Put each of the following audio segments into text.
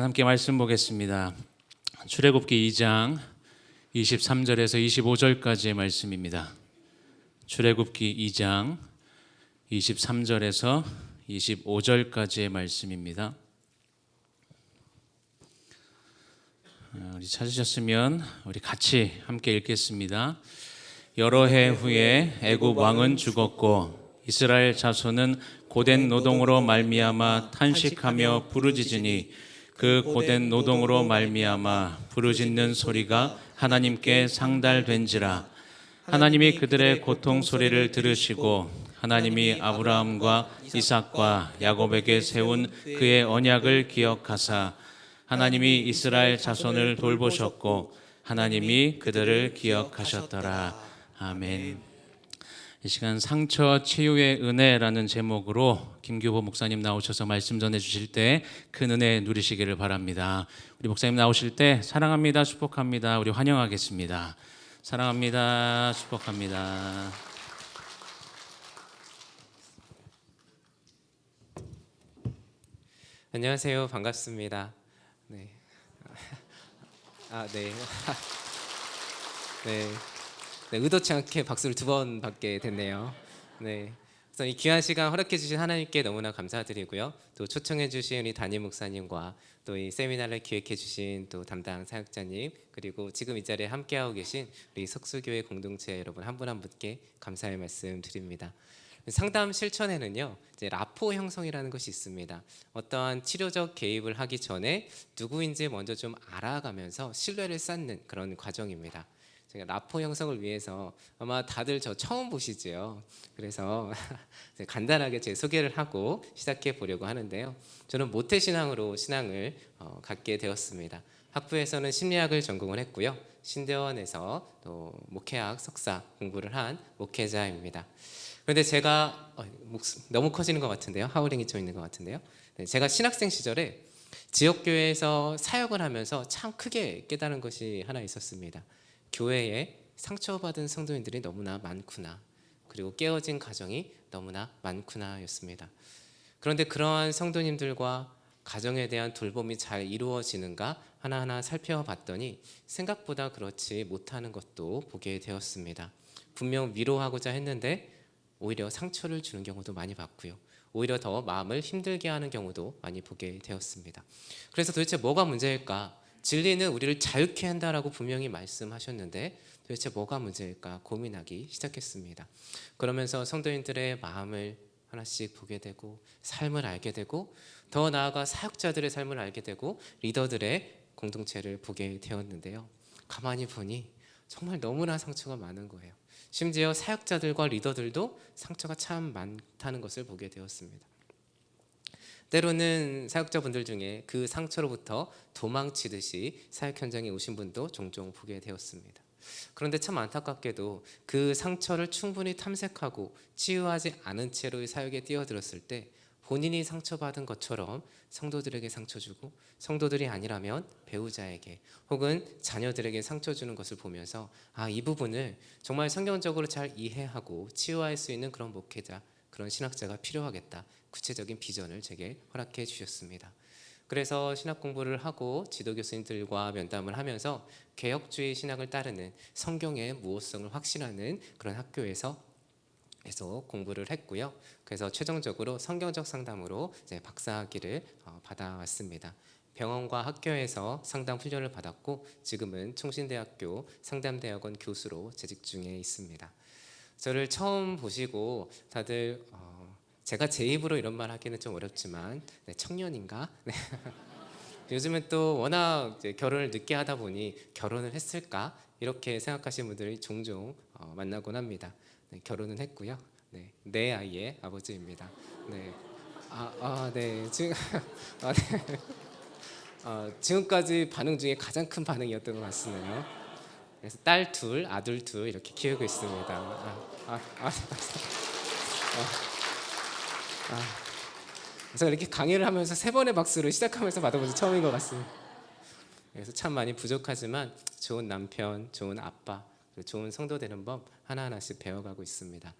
함께 말씀 보겠습니다. 출애굽기 2장 23절에서 25절까지의 말씀입니다. 출애굽기 2장 23절에서 25절까지의 말씀입니다. 우리 찾으셨으면 우리 같이 함께 읽겠습니다. 여러 해 후에 애굽 왕은 죽었고 이스라엘 자손은 고된 노동으로 말미암아 탄식하며 부르짖으니 그 고된 노동으로 말미암아 부르짖는 소리가 하나님께 상달된지라. 하나님이 그들의 고통 소리를 들으시고 하나님이 아브라함과 이삭과 야곱에게 세운 그의 언약을 기억하사 하나님이 이스라엘 자손을 돌보셨고 하나님이 그들을 기억하셨더라. 아멘. 이 시간 상처 치유의 은혜라는 제목으로 김규보 목사님 나오셔서 말씀 전해 주실 때 큰 은혜 누리시기를 바랍니다. 우리 목사님 나오실 때 사랑합니다, 축복합니다. 우리 환영하겠습니다. 사랑합니다, 축복합니다. 안녕하세요. 반갑습니다. 네. 네. 네. 네. 의도치 않게 박수를 2번 받게 됐네요. 네. 그래서 이 귀한 시간 허락해 주신 하나님께 너무나 감사드리고요. 또 초청해 주신 우리 담임 목사님과 또 이 세미나를 기획해 주신 또 담당 사역자님, 그리고 지금 이 자리에 함께하고 계신 우리 석수교회 공동체 여러분 한 분 한 분께 감사의 말씀 드립니다. 상담 실천에는요, 이제 라포 형성이라는 것이 있습니다. 어떠한 치료적 개입을 하기 전에 누구인지 먼저 좀 알아가면서 신뢰를 쌓는 그런 과정입니다. 제가 라포 형성을 위해서 아마 다들 저 처음 보시죠. 그래서 간단하게 제 소개를 하고 시작해 보려고 하는데요. 저는 모태신앙으로 신앙을 갖게 되었습니다. 학부에서는 심리학을 전공을 했고요. 신대원에서 또 목회학 석사 공부를 한 목회자입니다. 그런데 제가 너무 커지는 것 같은데요. 하우링이 좀 있는 것 같은데요. 제가 신학생 시절에 지역교회에서 사역을 하면서 참 크게 깨달은 것이 하나 있었습니다. 교회에 상처받은 성도님들이 너무나 많구나, 그리고 깨어진 가정이 너무나 많구나 였습니다. 그런데 그러한 성도님들과 가정에 대한 돌봄이 잘 이루어지는가 하나하나 살펴봤더니 생각보다 그렇지 못하는 것도 보게 되었습니다. 분명 위로하고자 했는데 오히려 상처를 주는 경우도 많이 봤고요. 오히려 더 마음을 힘들게 하는 경우도 많이 보게 되었습니다. 그래서 도대체 뭐가 문제일까? 진리는 우리를 자유케 한다라고 분명히 말씀하셨는데 도대체 뭐가 문제일까 고민하기 시작했습니다. 그러면서 성도인들의 마음을 하나씩 보게 되고 삶을 알게 되고 더 나아가 사역자들의 삶을 알게 되고 리더들의 공동체를 보게 되었는데요. 가만히 보니 정말 너무나 상처가 많은 거예요. 심지어 사역자들과 리더들도 상처가 참 많다는 것을 보게 되었습니다. 때로는 사역자분들 중에 그 상처로부터 도망치듯이 사역 현장에 오신 분도 종종 보게 되었습니다. 그런데 참 안타깝게도 그 상처를 충분히 탐색하고 치유하지 않은 채로 사역에 뛰어들었을 때 본인이 상처받은 것처럼 성도들에게 상처 주고, 성도들이 아니라면 배우자에게 혹은 자녀들에게 상처 주는 것을 보면서 이 부분을 정말 성경적으로 잘 이해하고 치유할 수 있는 그런 목회자, 그런 신학자가 필요하겠다. 구체적인 비전을 제게 허락해 주셨습니다. 그래서 신학 공부를 하고 지도 교수님들과 면담을 하면서 개혁주의 신학을 따르는 성경의 무호성을 확신하는 그런 학교에서 공부를 했고요. 그래서 최종적으로 성경적 상담으로 이제 박사학위를 받아왔습니다. 병원과 학교에서 상담 훈련을 받았고 지금은 충신대학교 상담대학원 교수로 재직 중에 있습니다. 저를 처음 보시고 다들 제가 제 입으로 이런 말 하기는 좀 어렵지만 청년인가? 네. 요즘은 또 워낙 이제 결혼을 늦게 하다 보니 결혼을 했을까? 이렇게 생각하시는 분들이 종종 만나곤 합니다. 네, 결혼은 했고요. 네, 내 아이의 아버지입니다. 네, 네, 지금 네. 지금까지 반응 중에 가장 큰 반응이었던 것 같습니다. 그래서 딸 둘, 아들 둘 이렇게 키우고 있습니다. 그래서 이렇게 강의를 하면서 3번의 박수를 시작하면서 받아본 지 처음인 것 같습니다. 그래서 참 많이 부족하지만 좋은 남편, 좋은 아빠, 좋은 성도 되는 법 하나하나씩 배워가고 있습니다.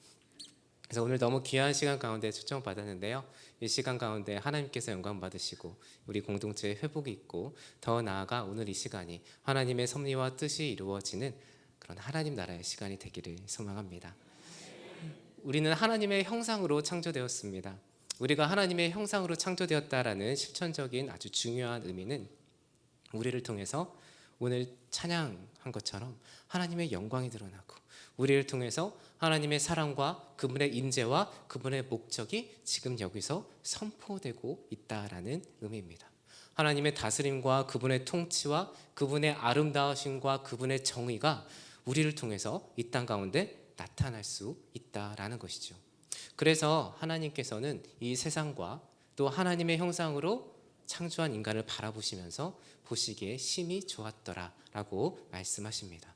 그래서 오늘 너무 귀한 시간 가운데 초청받았는데요. 이 시간 가운데 하나님께서 영광 받으시고 우리 공동체의 회복이 있고 더 나아가 오늘 이 시간이 하나님의 섭리와 뜻이 이루어지는 그런 하나님 나라의 시간이 되기를 소망합니다. 우리는 하나님의 형상으로 창조되었습니다. 우리가 하나님의 형상으로 창조되었다라는 실천적인 아주 중요한 의미는 우리를 통해서 오늘 찬양한 것처럼 하나님의 영광이 드러나고 우리를 통해서 하나님의 사랑과 그분의 인재와 그분의 목적이 지금 여기서 선포되고 있다라는 의미입니다. 하나님의 다스림과 그분의 통치와 그분의 아름다우심과 그분의 정의가 우리를 통해서 이 땅 가운데 나타날 수 있다라는 것이죠. 그래서 하나님께서는 이 세상과 또 하나님의 형상으로 창조한 인간을 바라보시면서 보시기에 심히 좋았더라라고 말씀하십니다.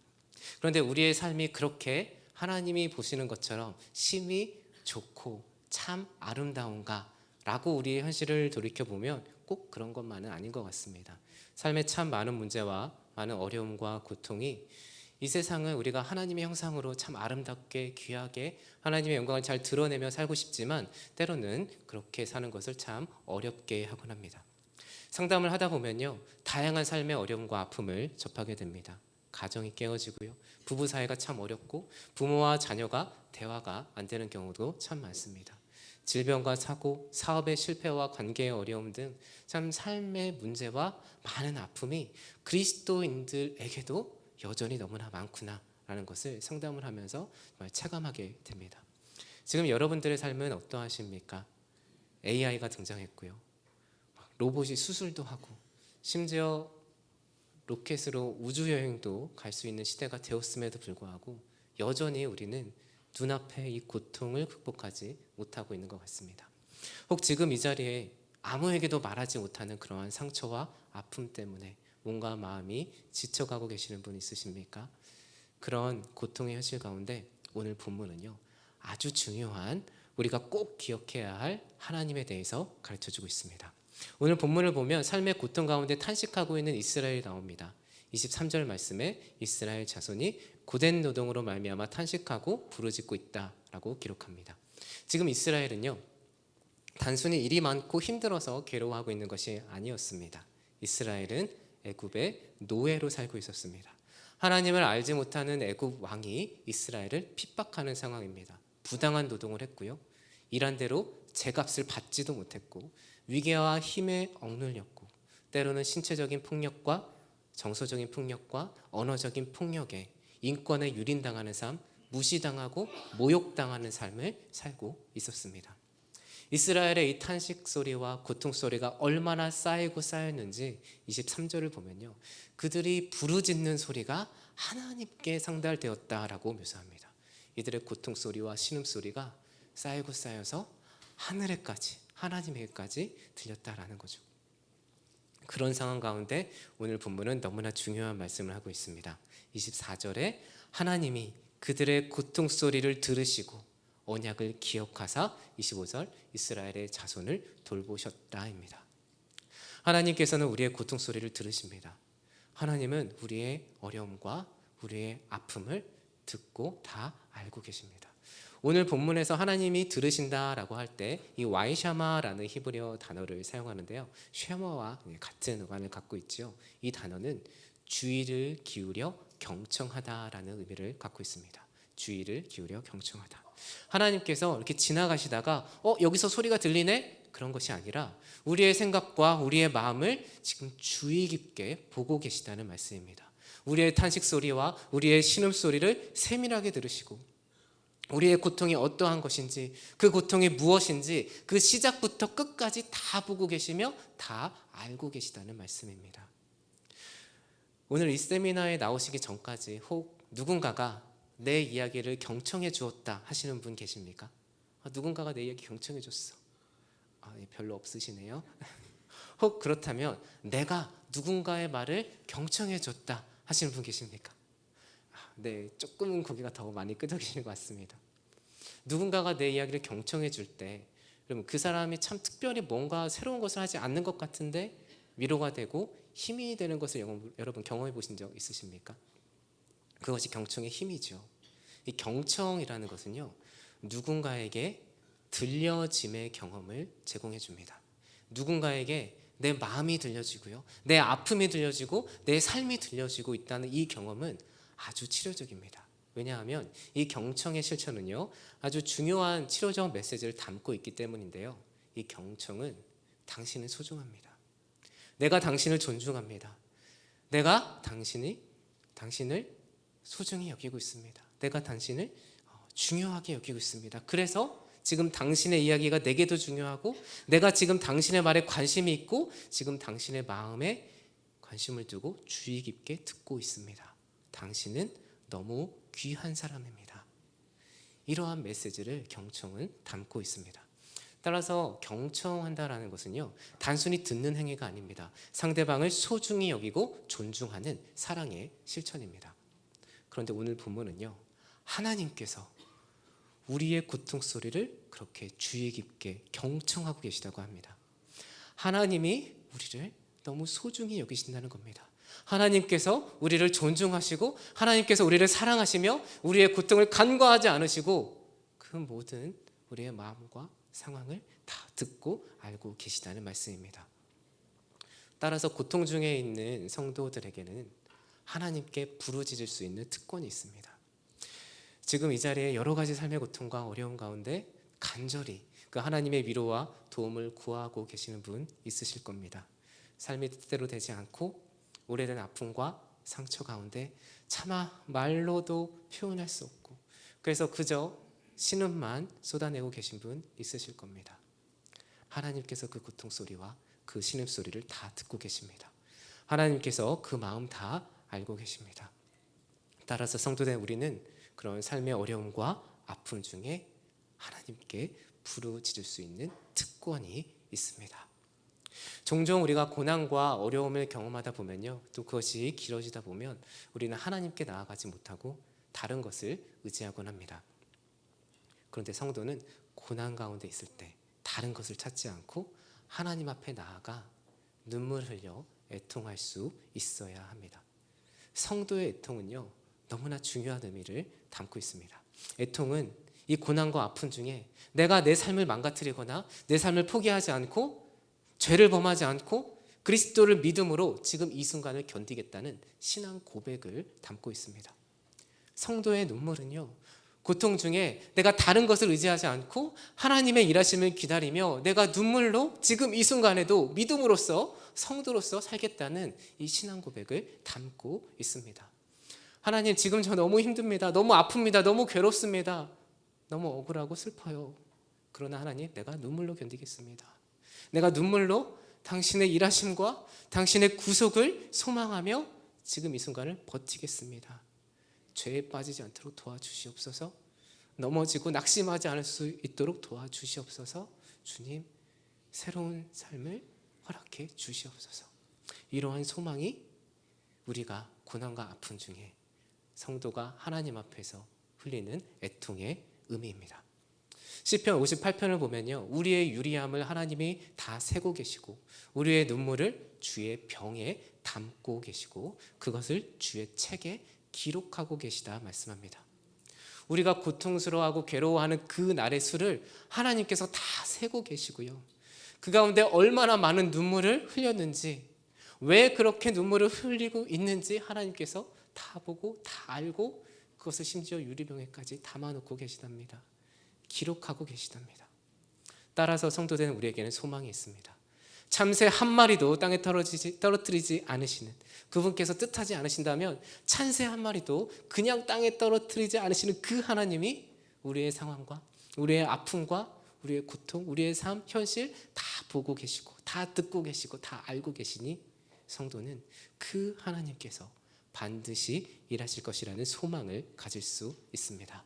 그런데 우리의 삶이 그렇게 하나님이 보시는 것처럼 심히 좋고 참 아름다운가라고 우리의 현실을 돌이켜보면 꼭 그런 것만은 아닌 것 같습니다. 삶에 참 많은 문제와 많은 어려움과 고통이 이 세상은 우리가 하나님의 형상으로 참 아름답게 귀하게 하나님의 영광을 잘 드러내며 살고 싶지만 때로는 그렇게 사는 것을 참 어렵게 하곤 합니다. 상담을 하다 보면요, 다양한 삶의 어려움과 아픔을 접하게 됩니다. 가정이 깨어지고요, 부부 사이가 참 어렵고 부모와 자녀가 대화가 안 되는 경우도 참 많습니다. 질병과 사고, 사업의 실패와 관계의 어려움 등 참 삶의 문제와 많은 아픔이 그리스도인들에게도 여전히 너무나 많구나라는 것을 상담을 하면서 정말 체감하게 됩니다. 지금 여러분들의 삶은 어떠하십니까? AI가 등장했고요, 로봇이 수술도 하고 심지어 로켓으로 우주여행도 갈 수 있는 시대가 되었음에도 불구하고 여전히 우리는 눈앞에 이 고통을 극복하지 못하고 있는 것 같습니다. 혹 지금 이 자리에 아무에게도 말하지 못하는 그러한 상처와 아픔 때문에 뭔가 마음이 지쳐가고 계시는 분 있으십니까? 그런 고통의 현실 가운데 오늘 본문은요, 아주 중요한 우리가 꼭 기억해야 할 하나님에 대해서 가르쳐주고 있습니다. 오늘 본문을 보면 삶의 고통 가운데 탄식하고 있는 이스라엘이 나옵니다. 23절 말씀에 이스라엘 자손이 고된 노동으로 말미암아 탄식하고 부르짖고 있다라고 기록합니다. 지금 이스라엘은요, 단순히 일이 많고 힘들어서 괴로워하고 있는 것이 아니었습니다. 이스라엘은 애굽의 노예로 살고 있었습니다. 하나님을 알지 못하는 애굽 왕이 이스라엘을 핍박하는 상황입니다. 부당한 노동을 했고요, 일한 대로 제값을 받지도 못했고 위계와 힘에 억눌렸고 때로는 신체적인 폭력과 정서적인 폭력과 언어적인 폭력에 인권에 유린당하는 삶, 무시당하고 모욕당하는 삶을 살고 있었습니다. 이스라엘의 이 탄식 소리와 고통 소리가 얼마나 쌓이고 쌓였는지 23절을 보면요, 그들이 부르짖는 소리가 하나님께 상달되었다라고 묘사합니다. 이들의 고통 소리와 신음 소리가 쌓이고 쌓여서 하늘에까지, 하나님에게까지 들렸다라는 거죠. 그런 상황 가운데 오늘 본문은 너무나 중요한 말씀을 하고 있습니다. 24절에 하나님이 그들의 고통 소리를 들으시고 언약을 기억하사 25절 이스라엘의 자손을 돌보셨다입니다. 하나님께서는 우리의 고통 소리를 들으십니다. 하나님은 우리의 어려움과 우리의 아픔을 듣고 다 알고 계십니다. 오늘 본문에서 하나님이 들으신다라고 할 때 이 와이샤마라는 히브리어 단어를 사용하는데요, 쉐머와 같은 어간을 갖고 있죠. 이 단어는 주의를 기울여 경청하다라는 의미를 갖고 있습니다. 주의를 기울여 경청하다. 하나님께서 이렇게 지나가시다가 여기서 소리가 들리네? 그런 것이 아니라 우리의 생각과 우리의 마음을 지금 주의 깊게 보고 계시다는 말씀입니다. 우리의 탄식 소리와 우리의 신음 소리를 세밀하게 들으시고 우리의 고통이 어떠한 것인지, 그 고통이 무엇인지 그 시작부터 끝까지 다 보고 계시며 다 알고 계시다는 말씀입니다. 오늘 이 세미나에 나오시기 전까지 혹 누군가가 내 이야기를 경청해 주었다 하시는 분 계십니까? 누군가가 내 이야기 경청해 줬어. 별로 없으시네요. 혹 그렇다면 내가 누군가의 말을 경청해 줬다 하시는 분 계십니까? 네, 조금은 고개가 더 많이 끄덕이시는 것 같습니다. 누군가가 내 이야기를 경청해 줄 때 그러면 그 사람이 참 특별히 뭔가 새로운 것을 하지 않는 것 같은데 위로가 되고 힘이 되는 것을 여러분 경험해 보신 적 있으십니까? 그것이 경청의 힘이죠. 이 경청이라는 것은요, 누군가에게 들려짐의 경험을 제공해 줍니다. 누군가에게 내 마음이 들려지고요, 내 아픔이 들려지고 내 삶이 들려지고 있다는 이 경험은 아주 치료적입니다. 왜냐하면 이 경청의 실천은요, 아주 중요한 치료적 메시지를 담고 있기 때문인데요. 이 경청은 당신은 소중합니다. 내가 당신을 존중합니다. 내가 당신을 소중히 여기고 있습니다. 내가 당신을 중요하게 여기고 있습니다. 그래서 지금 당신의 이야기가 내게도 중요하고, 내가 지금 당신의 말에 관심이 있고, 지금 당신의 마음에 관심을 두고 주의 깊게 듣고 있습니다. 당신은 너무 귀한 사람입니다. 이러한 메시지를 경청은 담고 있습니다. 따라서 경청한다라는 것은요, 단순히 듣는 행위가 아닙니다. 상대방을 소중히 여기고 존중하는 사랑의 실천입니다. 그런데 오늘 본문은요, 하나님께서 우리의 고통 소리를 그렇게 주의 깊게 경청하고 계시다고 합니다. 하나님이 우리를 너무 소중히 여기신다는 겁니다. 하나님께서 우리를 존중하시고, 하나님께서 우리를 사랑하시며 우리의 고통을 간과하지 않으시고 그 모든 우리의 마음과 상황을 다 듣고 알고 계시다는 말씀입니다. 따라서 고통 중에 있는 성도들에게는 하나님께 부르짖을 수 있는 특권이 있습니다. 지금 이 자리에 여러 가지 삶의 고통과 어려움 가운데 간절히 그 하나님의 위로와 도움을 구하고 계시는 분 있으실 겁니다. 삶이 뜻대로 되지 않고 오래된 아픔과 상처 가운데 차마 말로도 표현할 수 없고, 그래서 그저 신음만 쏟아내고 계신 분 있으실 겁니다. 하나님께서 그 고통 소리와 그 신음 소리를 다 듣고 계십니다. 하나님께서 그 마음 다 알고 계십니다. 따라서 성도된 우리는 그런 삶의 어려움과 아픔 중에 하나님께 부르짖을 수 있는 특권이 있습니다. 종종 우리가 고난과 어려움을 경험하다 보면요, 또 그것이 길어지다 보면 우리는 하나님께 나아가지 못하고 다른 것을 의지하곤 합니다. 그런데 성도는 고난 가운데 있을 때 다른 것을 찾지 않고 하나님 앞에 나아가 눈물 흘려 애통할 수 있어야 합니다. 성도의 애통은요, 너무나 중요한 의미를 담고 있습니다. 애통은 이 고난과 아픔 중에 내가 내 삶을 망가뜨리거나 내 삶을 포기하지 않고 죄를 범하지 않고 그리스도를 믿음으로 지금 이 순간을 견디겠다는 신앙 고백을 담고 있습니다. 성도의 눈물은요, 고통 중에 내가 다른 것을 의지하지 않고 하나님의 일하심을 기다리며 내가 눈물로 지금 이 순간에도 믿음으로써 성도로서 살겠다는 이 신앙 고백을 담고 있습니다. 하나님, 지금 저 너무 힘듭니다. 너무 아픕니다. 너무 괴롭습니다. 너무 억울하고 슬퍼요. 그러나 하나님, 내가 눈물로 견디겠습니다. 내가 눈물로 당신의 일하심과 당신의 구속을 소망하며 지금 이 순간을 버티겠습니다. 죄에 빠지지 않도록 도와주시옵소서. 넘어지고 낙심하지 않을 수 있도록 도와주시옵소서. 주님, 새로운 삶을 허락해 주시옵소서. 이러한 소망이 우리가 고난과 아픔 중에 성도가 하나님 앞에서 흘리는 애통의 의미입니다. 시편 58편을 보면요, 우리의 유리함을 하나님이 다 세고 계시고 우리의 눈물을 주의 병에 담고 계시고 그것을 주의 책에 기록하고 계시다 말씀합니다. 우리가 고통스러워하고 괴로워하는 그 날의 수를 하나님께서 다 세고 계시고요, 그 가운데 얼마나 많은 눈물을 흘렸는지, 왜 그렇게 눈물을 흘리고 있는지 하나님께서 다 보고 다 알고 그것을 심지어 유리병에까지 담아놓고 계시답니다. 기록하고 계시답니다. 따라서 성도된 우리에게는 소망이 있습니다. 참새 한 마리도 땅에 떨어뜨리지 않으시는 그분께서 뜻하지 않으신다면 참새 한 마리도 그냥 땅에 떨어뜨리지 않으시는 그 하나님이 우리의 상황과 우리의 아픔과 우리의 고통, 우리의 삶, 현실 다 보고 계시고 다 듣고 계시고 다 알고 계시니 성도는 그 하나님께서 반드시 일하실 것이라는 소망을 가질 수 있습니다.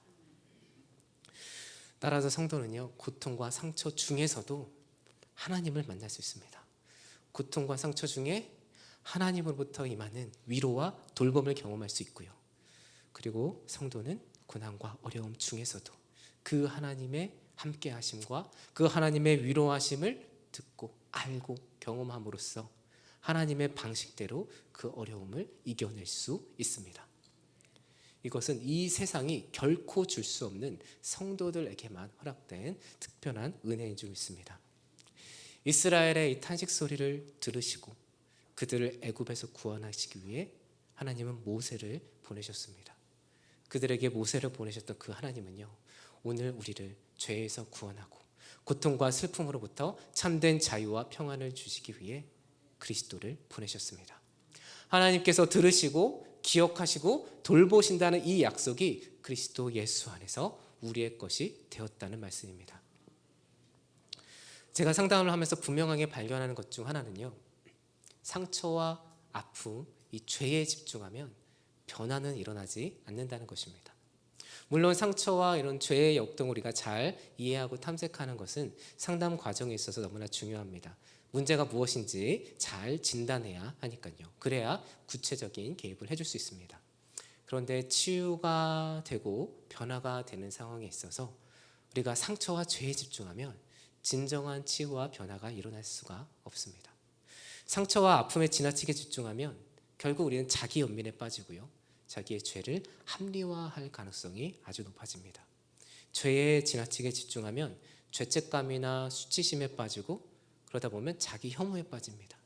따라서 성도는요, 고통과 상처 중에서도 하나님을 만날 수 있습니다. 고통과 상처 중에 하나님으로부터 임하는 위로와 돌봄을 경험할 수 있고요, 그리고 성도는 고난과 어려움 중에서도 그 하나님의 함께 하심과 그 하나님의 위로하심을 듣고 알고 경험함으로써 하나님의 방식대로 그 어려움을 이겨낼 수 있습니다. 이것은 이 세상이 결코 줄 수 없는 성도들에게만 허락된 특별한 은혜인 줄 믿습니다. 이스라엘의 이 탄식 소리를 들으시고 그들을 애굽에서 구원하시기 위해 하나님은 모세를 보내셨습니다. 그들에게 모세를 보내셨던 그 하나님은요, 오늘 우리를 죄에서 구원하고 고통과 슬픔으로부터 참된 자유와 평안을 주시기 위해 그리스도를 보내셨습니다. 하나님께서 들으시고 기억하시고 돌보신다는 이 약속이 그리스도 예수 안에서 우리의 것이 되었다는 말씀입니다. 제가 상담을 하면서 분명하게 발견하는 것 중 하나는요, 상처와 아픔, 이 죄에 집중하면 변화는 일어나지 않는다는 것입니다. 물론 상처와 이런 죄의 역동을 우리가 잘 이해하고 탐색하는 것은 상담 과정에 있어서 너무나 중요합니다. 문제가 무엇인지 잘 진단해야 하니까요. 그래야 구체적인 개입을 해줄 수 있습니다. 그런데 치유가 되고 변화가 되는 상황에 있어서 우리가 상처와 죄에 집중하면 진정한 치유와 변화가 일어날 수가 없습니다. 상처와 아픔에 지나치게 집중하면 결국 우리는 자기 연민에 빠지고요, 자기의 죄를 합리화할 가능성이 아주 높아집니다. 죄에 지나치게 집중하면 죄책감이나 수치심에 빠지고 그러다 보면 자기 혐오에 빠집니다.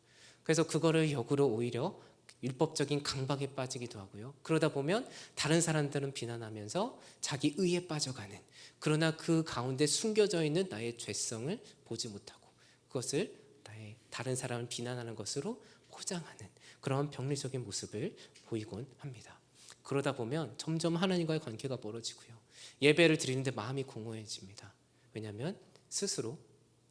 그래서 그거를 역으로 오히려 율법적인 강박에 빠지기도 하고요. 그러다 보면 다른 사람들은 비난하면서 자기 의에 빠져가는, 그러나 그 가운데 숨겨져 있는 나의 죄성을 보지 못하고 그것을 나의 다른 사람을 비난하는 것으로 포장하는 그런 병리적인 모습을 보이곤 합니다. 그러다 보면 점점 하나님과의 관계가 멀어지고요, 예배를 드리는데 마음이 공허해집니다. 왜냐하면 스스로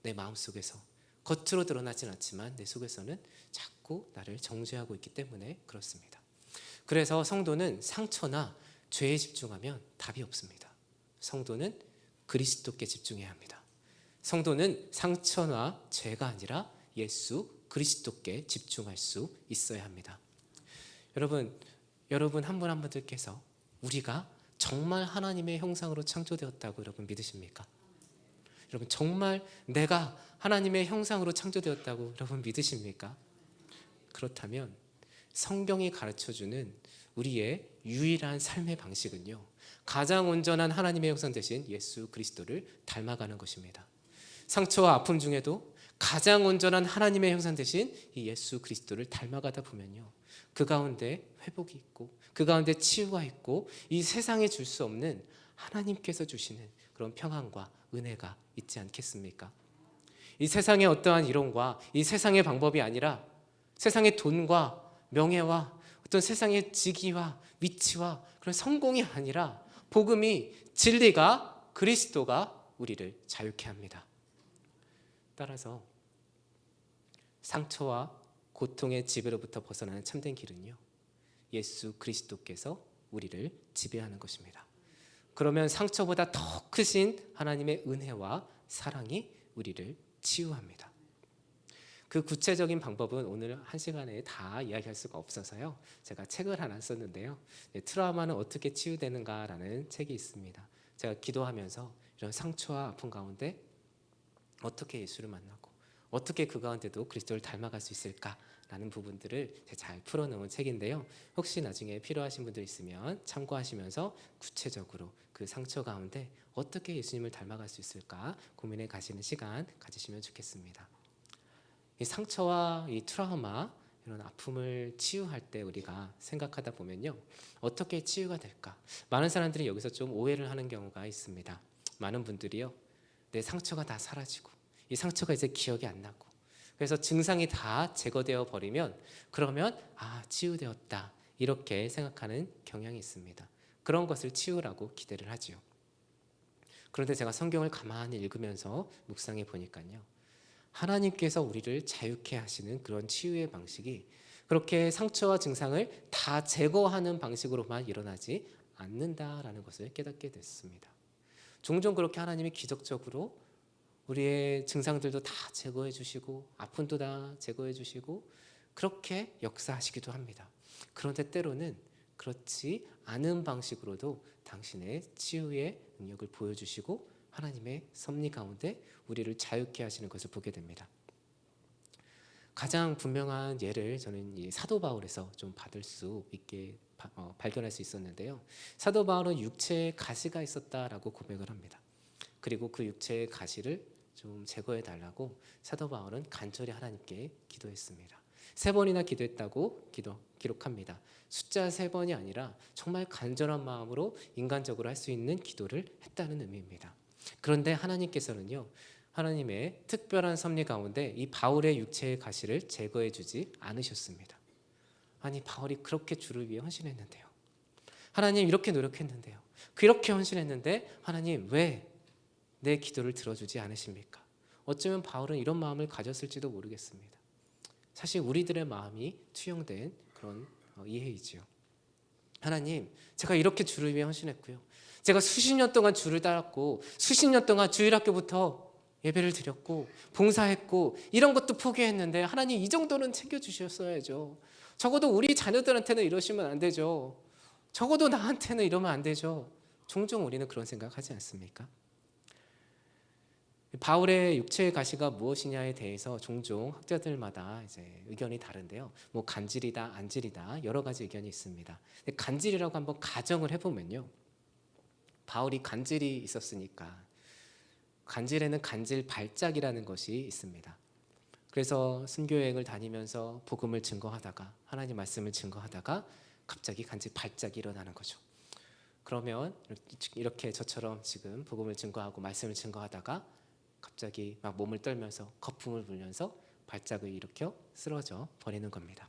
내 마음속에서 겉으로 드러나진 않지만 내 속에서는 자꾸 나를 정죄하고 있기 때문에 그렇습니다. 그래서 성도는 상처나 죄에 집중하면 답이 없습니다. 성도는 그리스도께 집중해야 합니다. 성도는 상처나 죄가 아니라 예수 그리스도께 집중할 수 있어야 합니다. 여러분 한 분 한 분들께서 우리가 정말 하나님의 형상으로 창조되었다고 여러분 믿으십니까? 여러분 정말 내가 하나님의 형상으로 창조되었다고 여러분 믿으십니까? 그렇다면 성경이 가르쳐주는 우리의 유일한 삶의 방식은요, 가장 온전한 하나님의 형상 되신 예수 그리스도를 닮아가는 것입니다. 상처와 아픔 중에도 가장 온전한 하나님의 형상 되신 이 예수 그리스도를 닮아가다 보면요, 그 가운데 회복이 있고 그 가운데 치유가 있고 이 세상에 줄 수 없는 하나님께서 주시는 그런 평안과 은혜가 있지 않겠습니까? 이 세상의 어떠한 이론과 이 세상의 방법이 아니라 세상의 돈과 명예와 어떤 세상의 직위와 위치와 그런 성공이 아니라 복음이, 진리가, 그리스도가 우리를 자유케 합니다. 따라서 상처와 고통의 지배로부터 벗어나는 참된 길은요, 예수 그리스도께서 우리를 지배하는 것입니다. 그러면 상처보다 더 크신 하나님의 은혜와 사랑이 우리를 치유합니다. 그 구체적인 방법은 오늘 한 시간에 다 이야기할 수가 없어서요, 제가 책을 하나 썼는데요, 트라우마는 어떻게 치유되는가라는 책이 있습니다. 제가 기도하면서 이런 상처와 아픔 가운데 어떻게 예수를 만나고 어떻게 그 가운데도 그리스도를 닮아갈 수 있을까라는 부분들을 잘 풀어놓은 책인데요, 혹시 나중에 필요하신 분들 있으면 참고하시면서 구체적으로 그 상처 가운데 어떻게 예수님을 닮아갈 수 있을까 고민해 가시는 시간 가지시면 좋겠습니다. 이 상처와 이 트라우마, 이런 아픔을 치유할 때 우리가 생각하다 보면요, 어떻게 치유가 될까? 많은 사람들이 여기서 좀 오해를 하는 경우가 있습니다. 많은 분들이요, 내 상처가 다 사라지고 이 상처가 이제 기억이 안 나고 그래서 증상이 다 제거되어 버리면 그러면 치유되었다 이렇게 생각하는 경향이 있습니다. 그런 것을 치유라고 기대를 하지요. 그런데 제가 성경을 가만히 읽으면서 묵상해 보니까요, 하나님께서 우리를 자유케 하시는 그런 치유의 방식이 그렇게 상처와 증상을 다 제거하는 방식으로만 일어나지 않는다라는 것을 깨닫게 됐습니다. 종종 그렇게 하나님이 기적적으로 우리의 증상들도 다 제거해 주시고 아픔도 다 제거해 주시고 그렇게 역사하시기도 합니다. 그런데 때로는 그렇지 않은 방식으로도 당신의 치유의 능력을 보여주시고 하나님의 섭리 가운데 우리를 자유케 하시는 것을 보게 됩니다. 가장 분명한 예를 저는 이 사도 바울에서 좀 받을 수 있게 발견할 수 있었는데요. 사도 바울은 육체에 가시가 있었다라고 고백을 합니다. 그리고 그 육체의 가시를 좀 제거해 달라고 사도 바울은 간절히 하나님께 기도했습니다. 3번이나 기도했다고 기록합니다. 숫자 3번이 아니라 정말 간절한 마음으로 인간적으로 할 수 있는 기도를 했다는 의미입니다. 그런데 하나님께서는요, 하나님의 특별한 섭리 가운데 이 바울의 육체의 가시를 제거해 주지 않으셨습니다. 아니, 바울이 그렇게 주를 위해 헌신했는데요. 하나님 이렇게 노력했는데요. 그렇게 헌신했는데 하나님 왜 내 기도를 들어주지 않으십니까? 어쩌면 바울은 이런 마음을 가졌을지도 모르겠습니다. 사실 우리들의 마음이 투영된 그런 이해이지요. 하나님, 제가 이렇게 주를 위해 헌신했고요. 제가 수십 년 동안 주를 따랐고 수십 년 동안 주일학교부터 예배를 드렸고 봉사했고 이런 것도 포기했는데 하나님 이 정도는 챙겨주셨어야죠. 적어도 우리 자녀들한테는 이러시면 안 되죠. 적어도 나한테는 이러면 안 되죠. 종종 우리는 그런 생각하지 않습니까? 바울의 육체의 가시가 무엇이냐에 대해서 종종 학자들마다 이제 의견이 다른데요. 뭐 간질이다, 안질이다 여러 가지 의견이 있습니다. 근데 간질이라고 한번 가정을 해보면요. 바울이 간질이 있었으니까 간질에는 간질 발작이라는 것이 있습니다. 그래서 순교여행을 다니면서 복음을 증거하다가 하나님 말씀을 증거하다가 갑자기 간질 발작이 일어나는 거죠. 그러면 이렇게 저처럼 지금 복음을 증거하고 말씀을 증거하다가 갑자기 막 몸을 떨면서 거품을 불면서 발작을 일으켜 쓰러져 버리는 겁니다.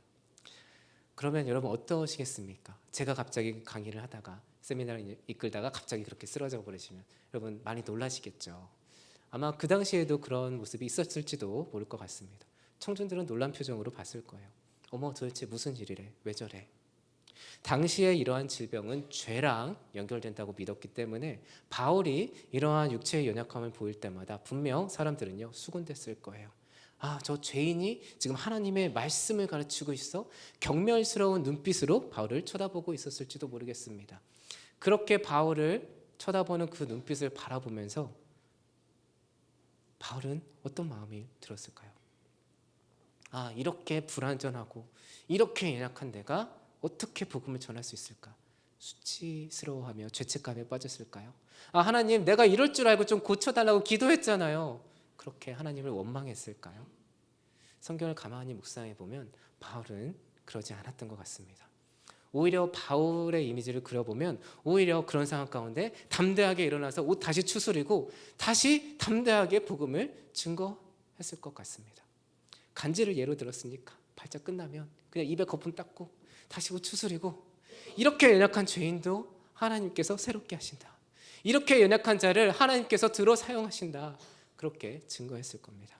그러면 여러분 어떠시겠습니까? 제가 갑자기 강의를 하다가 세미나를 이끌다가 갑자기 그렇게 쓰러져 버리시면 여러분 많이 놀라시겠죠. 아마 그 당시에도 그런 모습이 있었을지도 모를 것 같습니다. 청중들은 놀란 표정으로 봤을 거예요. 어머, 도대체 무슨 일이래? 왜 저래? 당시에 이러한 질병은 죄랑 연결된다고 믿었기 때문에 바울이 이러한 육체의 연약함을 보일 때마다 분명 사람들은요 수군댔을 거예요. 아, 저 죄인이 지금 하나님의 말씀을 가르치고 있어? 경멸스러운 눈빛으로 바울을 쳐다보고 있었을지도 모르겠습니다. 그렇게 바울을 쳐다보는 그 눈빛을 바라보면서 바울은 어떤 마음이 들었을까요? 아, 이렇게 불완전하고 이렇게 연약한 내가 어떻게 복음을 전할 수 있을까? 수치스러워하며 죄책감에 빠졌을까요? 아, 하나님 내가 이럴 줄 알고 좀 고쳐달라고 기도했잖아요. 그렇게 하나님을 원망했을까요? 성경을 가만히 묵상해 보면 바울은 그러지 않았던 것 같습니다. 오히려 바울의 이미지를 그려보면 오히려 그런 상황 가운데 담대하게 일어나서 옷 다시 추스리고 다시 담대하게 복음을 증거했을 것 같습니다. 간지를 예로 들었으니까 발작 끝나면 그냥 입에 거품 닦고 다시 옷 추스리고 이렇게 연약한 죄인도 하나님께서 새롭게 하신다. 이렇게 연약한 자를 하나님께서 들어 사용하신다. 그렇게 증거했을 겁니다.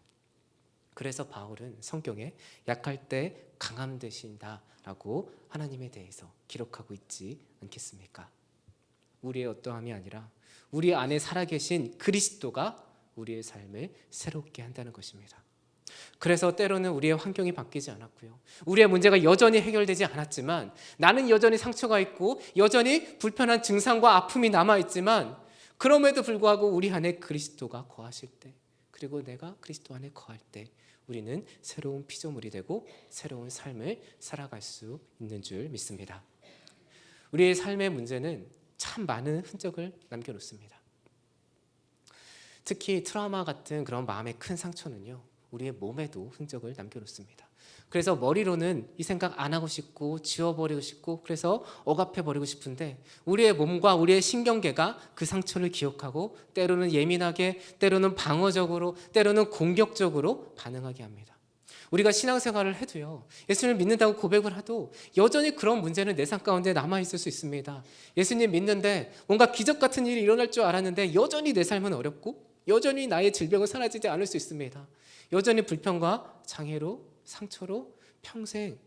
그래서 바울은 성경에 약할 때 강함 되신다라고 하나님에 대해서 기록하고 있지 않겠습니까? 우리의 어떠함이 아니라 우리 안에 살아계신 그리스도가 우리의 삶을 새롭게 한다는 것입니다. 그래서 때로는 우리의 환경이 바뀌지 않았고요. 우리의 문제가 여전히 해결되지 않았지만 나는 여전히 상처가 있고 여전히 불편한 증상과 아픔이 남아있지만 그럼에도 불구하고 우리 안에 그리스도가 거하실 때 그리고 내가 그리스도 안에 거할 때 우리는 새로운 피조물이 되고 새로운 삶을 살아갈 수 있는 줄 믿습니다. 우리의 삶의 문제는 참 많은 흔적을 남겨놓습니다. 특히 트라우마 같은 그런 마음의 큰 상처는요. 우리의 몸에도 흔적을 남겨놓습니다. 그래서 머리로는 이 생각 안 하고 싶고 지워버리고 싶고 그래서 억압해버리고 싶은데 우리의 몸과 우리의 신경계가 그 상처를 기억하고 때로는 예민하게 때로는 방어적으로 때로는 공격적으로 반응하게 합니다. 우리가 신앙생활을 해도요. 예수님을 믿는다고 고백을 해도 여전히 그런 문제는 내 삶 가운데 남아있을 수 있습니다. 예수님 믿는데 뭔가 기적 같은 일이 일어날 줄 알았는데 여전히 내 삶은 어렵고 여전히 나의 질병은 사라지지 않을 수 있습니다. 여전히 불평과 장애로 상처로 평생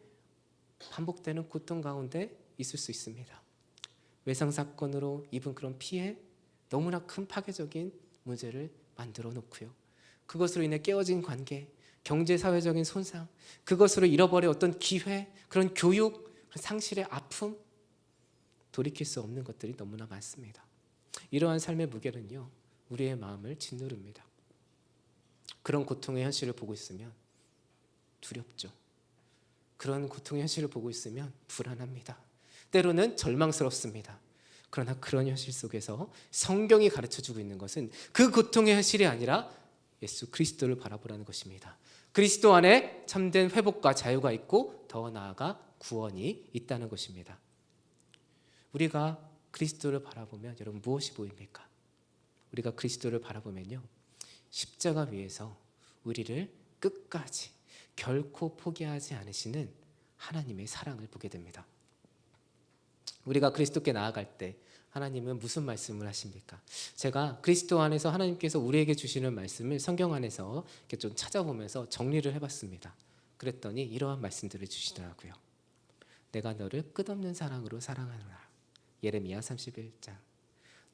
반복되는 고통 가운데 있을 수 있습니다. 외상사건으로 입은 그런 피해 너무나 큰 파괴적인 문제를 만들어 놓고요. 그것으로 인해 깨어진 관계, 경제사회적인 손상, 그것으로 잃어버린 어떤 기회, 그런 교육, 그런 상실의 아픔, 돌이킬 수 없는 것들이 너무나 많습니다. 이러한 삶의 무게는요. 우리의 마음을 짓누릅니다. 그런 고통의 현실을 보고 있으면 두렵죠. 그런 고통의 현실을 보고 있으면 불안합니다. 때로는 절망스럽습니다. 그러나 그런 현실 속에서 성경이 가르쳐주고 있는 것은 그 고통의 현실이 아니라 예수 그리스도를 바라보라는 것입니다. 그리스도 안에 참된 회복과 자유가 있고 더 나아가 구원이 있다는 것입니다. 우리가 그리스도를 바라보면 여러분 무엇이 보입니까? 우리가 그리스도를 바라보면요, 십자가 위에서 우리를 끝까지 결코 포기하지 않으시는 하나님의 사랑을 보게 됩니다. 우리가 그리스도께 나아갈 때 하나님은 무슨 말씀을 하십니까? 제가 그리스도 안에서 하나님께서 우리에게 주시는 말씀을 성경 안에서 이렇게 좀 찾아보면서 정리를 해봤습니다. 그랬더니 이러한 말씀들을 주시더라고요. 내가 너를 끝없는 사랑으로 사랑하노라. 예레미야 31장.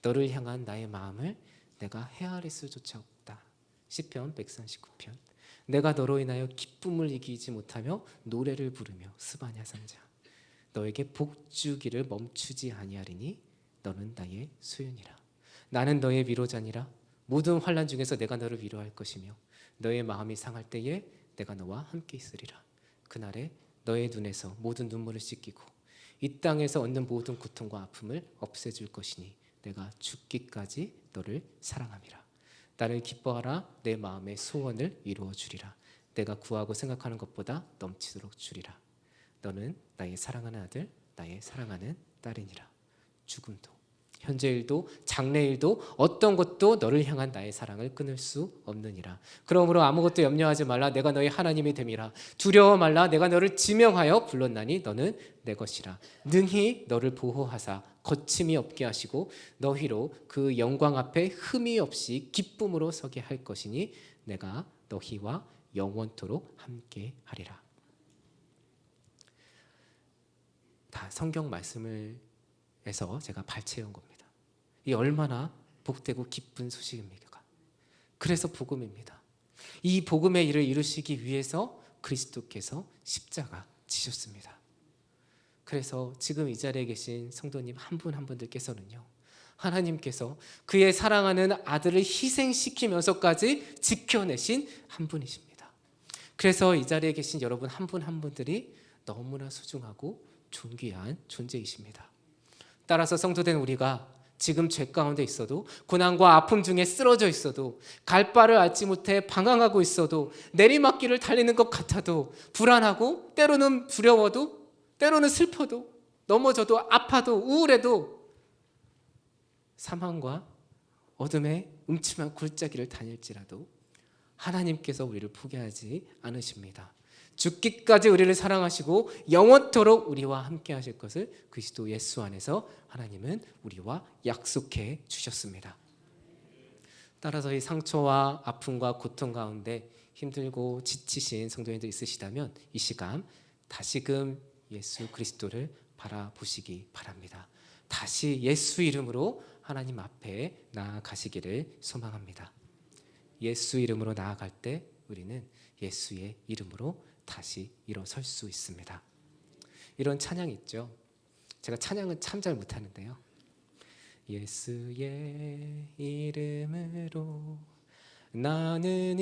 너를 향한 나의 마음을 내가 헤아릴 수조차 없다. 시편 139편. 내가 너로 인하여 기쁨을 이기지 못하며 노래를 부르며 스바냐 3장. 너에게 복 주기를 멈추지 아니하리니 너는 나의 소윤이라. 나는 너의 위로자니라. 모든 환난 중에서 내가 너를 위로할 것이며 너의 마음이 상할 때에 내가 너와 함께 있으리라. 그날에 너의 눈에서 모든 눈물을 씻기고 이 땅에서 얻는 모든 고통과 아픔을 없애줄 것이니 내가 죽기까지 너를 사랑함이라. 나를 기뻐하라. 내 마음의 소원을 이루어 주리라. 내가 구하고 생각하는 것보다 넘치도록 주리라. 너는 나의 사랑하는 아들, 나의 사랑하는 딸이니라. 죽음도 현재일도 장래일도 어떤 것도 너를 향한 나의 사랑을 끊을 수 없느니라. 그러므로 아무것도 염려하지 말라. 내가 너의 하나님이 됨이라. 두려워 말라. 내가 너를 지명하여 불렀나니 너는 내 것이라. 능히 너를 보호하사 거침이 없게 하시고 너희로 그 영광 앞에 흠이 없이 기쁨으로 서게 할 것이니 내가 너희와 영원토록 함께 하리라. 다 성경 말씀을 해서 제가 발췌한 겁니다. 이 얼마나 복되고 기쁜 소식입니까? 그래서 복음입니다. 이 복음의 일을 이루시기 위해서 그리스도께서 십자가 지셨습니다. 그래서 지금 이 자리에 계신 성도님 한 분 한 분들께서는요, 하나님께서 그의 사랑하는 아들을 희생시키면서까지 지켜내신 한 분이십니다. 그래서 이 자리에 계신 여러분 한 분 한 분들이 너무나 소중하고 존귀한 존재이십니다. 따라서 성도된 우리가 지금 죄 가운데 있어도 고난과 아픔 중에 쓰러져 있어도 갈 바를 알지 못해 방황하고 있어도 내리막길을 달리는 것 같아도 불안하고 때로는 두려워도 때로는 슬퍼도 넘어져도 아파도 우울해도 사망과 어둠의 음침한 골짜기를 다닐지라도 하나님께서 우리를 포기하지 않으십니다. 죽기까지 우리를 사랑하시고 영원토록 우리와 함께 하실 것을 그리스도 예수 안에서 하나님은 우리와 약속해 주셨습니다. 따라서 이 상처와 아픔과 고통 가운데 힘들고 지치신 성도님들 있으시다면 이 시간 다시금 예수 그리스도를 바라보시기 바랍니다. 다시 예수 이름으로 하나님 앞에 나아가시기를 소망합니다. 예수 이름으로 나아갈 때 우리는 예수의 이름으로 다시 일어설 수 있습니다. 이런 찬양이 있죠. 제가 찬양은 참 잘 못하는데요. 예수의 이름으로 나는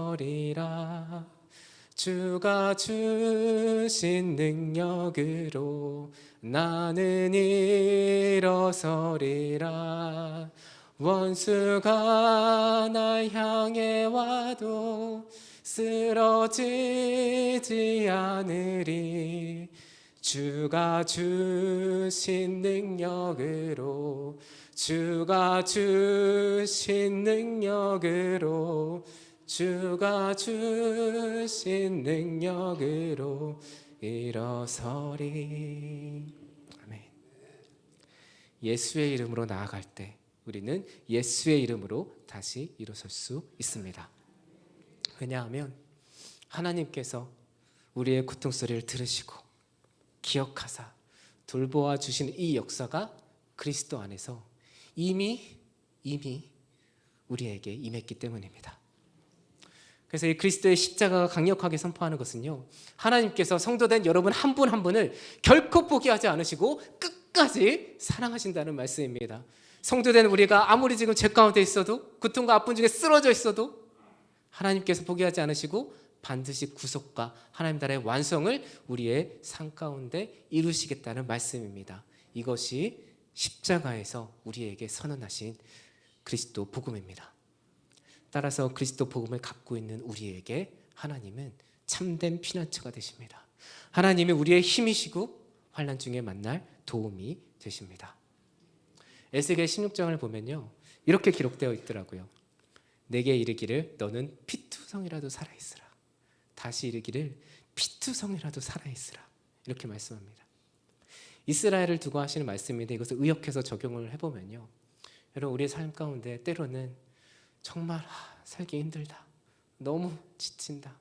일어서리라. 주가 주신 능력으로 나는 일어서리라. 원수가 날 향해 와도 쓰러지지 않으리. 주가 주신 능력으로 주가 주신 능력으로 주가 주신 능력으로 일어서리. 아멘. 예수의 이름으로 나아갈 때 우리는 예수의 이름으로 다시 일어설 수 있습니다. 왜냐하면 하나님께서 우리의 고통소리를 들으시고 기억하사 돌보아 주신 이 역사가 그리스도 안에서 이미 우리에게 임했기 때문입니다. 그래서 이 그리스도의 십자가가 강력하게 선포하는 것은요, 하나님께서 성도된 여러분 한 분 한 분을 결코 포기하지 않으시고 끝까지 사랑하신다는 말씀입니다. 성도된 우리가 아무리 지금 죄 가운데 있어도 고통과 아픔 중에 쓰러져 있어도 하나님께서 포기하지 않으시고 반드시 구속과 하나님 나라의 완성을 우리의 삶 가운데 이루시겠다는 말씀입니다. 이것이 십자가에서 우리에게 선언하신 그리스도 복음입니다. 따라서 그리스도 복음을 갖고 있는 우리에게 하나님은 참된 피난처가 되십니다. 하나님이 우리의 힘이시고 환난 중에 만날 도움이 되십니다. 에스겔 16장을 보면요, 이렇게 기록되어 있더라고요. 내게 이르기를 너는 피투성이라도 살아있으라. 다시 이르기를 피투성이라도 살아있으라. 이렇게 말씀합니다. 이스라엘을 두고 하시는 말씀인데 이것을 의역해서 적용을 해보면요, 여러분 우리의 삶 가운데 때로는 정말 살기 힘들다, 너무 지친다,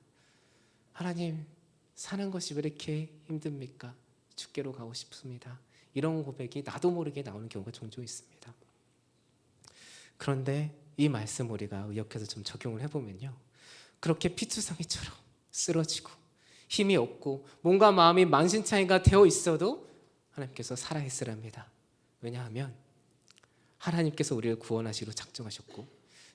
하나님 사는 것이 왜 이렇게 힘듭니까? 주께로 가고 싶습니다. 이런 고백이 나도 모르게 나오는 경우가 종종 있습니다. 그런데 이 말씀 우리가 의역해서 좀 적용을 해보면요, 그렇게 피투성이처럼 쓰러지고 힘이 없고 뭔가 마음이 만신창이가 되어 있어도 하나님께서 살아있으랍니다. 왜냐하면 하나님께서 우리를 구원하시기로 작정하셨고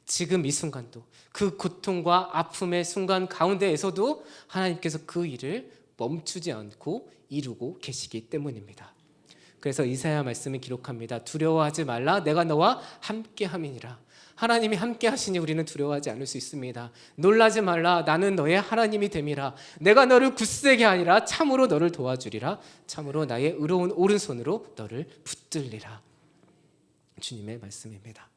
지금 이 순간도 그 고통과 아픔의 순간 가운데에서도 하나님께서 그 일을 멈추지 않고 이루고 계시기 때문입니다. 그래서 이사야 말씀을 기록합니다. 두려워하지 말라, 내가 너와 함께함이니라. 하나님이 함께 하시니 우리는 두려워하지 않을 수 있습니다. 놀라지 말라, 나는 너의 하나님이 됨이라. 내가 너를 굳세게 하니라. 참으로 너를 도와주리라. 참으로 나의 의로운 오른손으로 너를 붙들리라. 주님의 말씀입니다.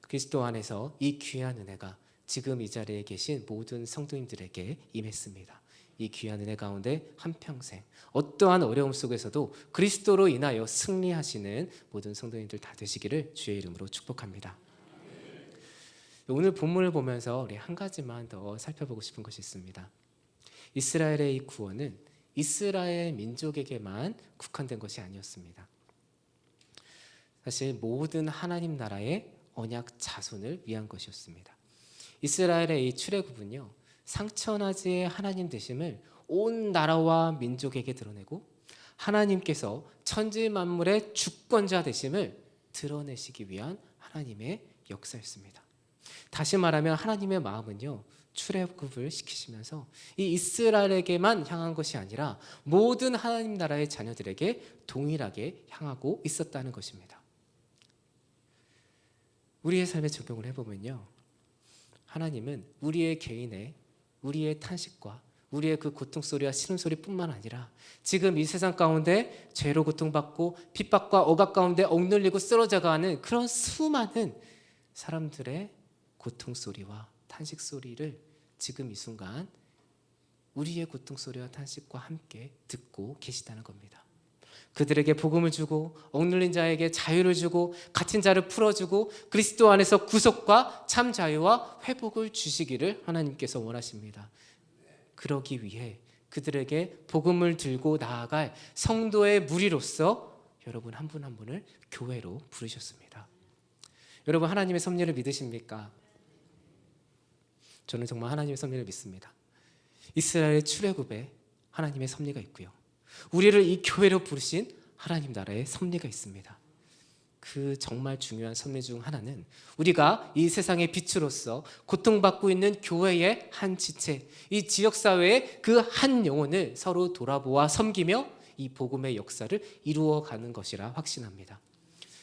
그리스도 안에서 이 귀한 은혜가 지금 이 자리에 계신 모든 성도님들에게 임했습니다. 이 귀한 은혜 가운데 한평생 어떠한 어려움 속에서도 그리스도로 인하여 승리하시는 모든 성도님들 다 되시기를 주의 이름으로 축복합니다. 오늘 본문을 보면서 우리 한 가지만 더 살펴보고 싶은 것이 있습니다. 이스라엘의 이 구원은 이스라엘 민족에게만 국한된 것이 아니었습니다. 사실 모든 하나님 나라의 언약 자손을 위한 것이었습니다. 이스라엘의 이 출애굽은요, 상천하지의 하나님 되심을 온 나라와 민족에게 드러내고 하나님께서 천지 만물의 주권자 되심을 드러내시기 위한 하나님의 역사였습니다. 다시 말하면 하나님의 마음은요, 출애굽을 시키시면서 이 이스라엘에게만 향한 것이 아니라 모든 하나님 나라의 자녀들에게 동일하게 향하고 있었다는 것입니다. 우리의 삶에 적용을 해보면요, 하나님은 우리의 개인의 우리의 탄식과 우리의 그 고통소리와 신음소리뿐만 아니라 지금 이 세상 가운데 죄로 고통받고 핍박과 억압 가운데 억눌리고 쓰러져가는 그런 수많은 사람들의 고통소리와 탄식소리를 지금 이 순간 우리의 고통소리와 탄식과 함께 듣고 계시다는 겁니다. 그들에게 복음을 주고 억눌린 자에게 자유를 주고 갇힌 자를 풀어주고 그리스도 안에서 구속과 참 자유와 회복을 주시기를 하나님께서 원하십니다. 그러기 위해 그들에게 복음을 들고 나아갈 성도의 무리로서 여러분 한 분 한 분을 교회로 부르셨습니다. 여러분 하나님의 섭리를 믿으십니까? 저는 정말 하나님의 섭리를 믿습니다. 이스라엘의 출애굽에 하나님의 섭리가 있고요, 우리를 이 교회로 부르신 하나님 나라의 섭리가 있습니다. 그 정말 중요한 섭리 중 하나는 우리가 이 세상의 빛으로서 고통받고 있는 교회의 한 지체, 이 지역사회의 그 한 영혼을 서로 돌아보아 섬기며 이 복음의 역사를 이루어가는 것이라 확신합니다.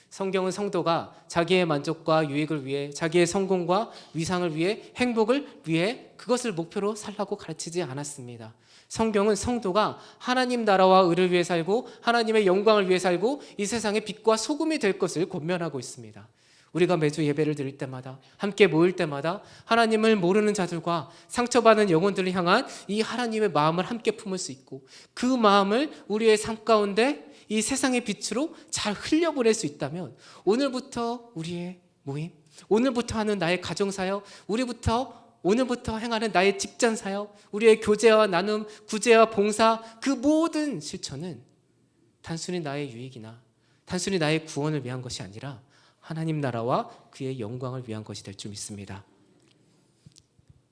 성경은 성도가 자기의 만족과 유익을 위해, 자기의 성공과 위상을 위해, 행복을 위해 그것을 목표로 살라고 가르치지 않았습니다. 성경은 성도가 하나님 나라와 의를 위해 살고 하나님의 영광을 위해 살고 이 세상의 빛과 소금이 될 것을 권면하고 있습니다. 우리가 매주 예배를 드릴 때마다, 함께 모일 때마다 하나님을 모르는 자들과 상처받은 영혼들을 향한 이 하나님의 마음을 함께 품을 수 있고 그 마음을 우리의 삶 가운데 이 세상의 빛으로 잘 흘려보낼 수 있다면 오늘부터 우리의 모임, 오늘부터 하는 나의 가정사역, 오늘부터 행하는 나의 직장사역, 우리의 교제와 나눔, 구제와 봉사, 그 모든 실천은 단순히 나의 유익이나 단순히 나의 구원을 위한 것이 아니라 하나님 나라와 그의 영광을 위한 것이 될 줄 믿습니다.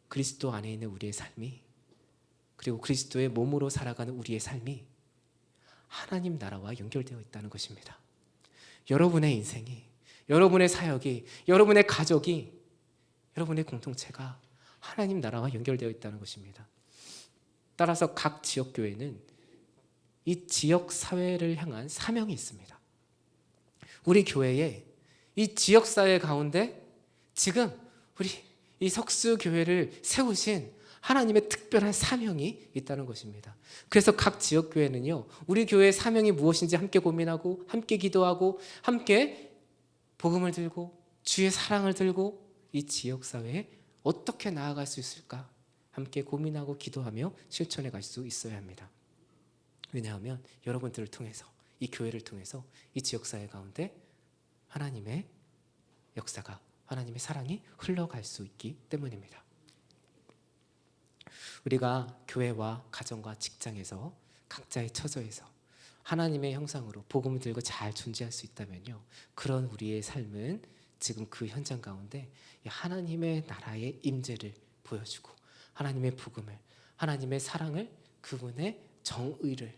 그리스도 안에 있는 우리의 삶이, 그리고 그리스도의 몸으로 살아가는 우리의 삶이 하나님 나라와 연결되어 있다는 것입니다. 여러분의 인생이, 여러분의 사역이, 여러분의 가족이, 여러분의 공동체가 하나님 나라와 연결되어 있다는 것입니다. 따라서 각 지역 교회는 이 지역 사회를 향한 사명이 있습니다. 우리 교회에 이 지역 사회 가운데 지금 우리 이 석수 교회를 세우신 하나님의 특별한 사명이 있다는 것입니다. 그래서 각 지역 교회는요, 우리 교회의 사명이 무엇인지 함께 고민하고 함께 기도하고 함께 복음을 들고 주의 사랑을 들고 이 지역 사회에 어떻게 나아갈 수 있을까 함께 고민하고 기도하며 실천해 갈 수 있어야 합니다. 왜냐하면 여러분들을 통해서 이 교회를 통해서 이 지역 사회 가운데 하나님의 역사가 하나님의 사랑이 흘러갈 수 있기 때문입니다. 우리가 교회와 가정과 직장에서 각자의 처소에서 하나님의 형상으로 복음을 들고 잘 존재할 수 있다면요, 그런 우리의 삶은 지금 그 현장 가운데 하나님의 나라의 임재를 보여주고 하나님의 복음을, 하나님의 사랑을, 그분의 정의를,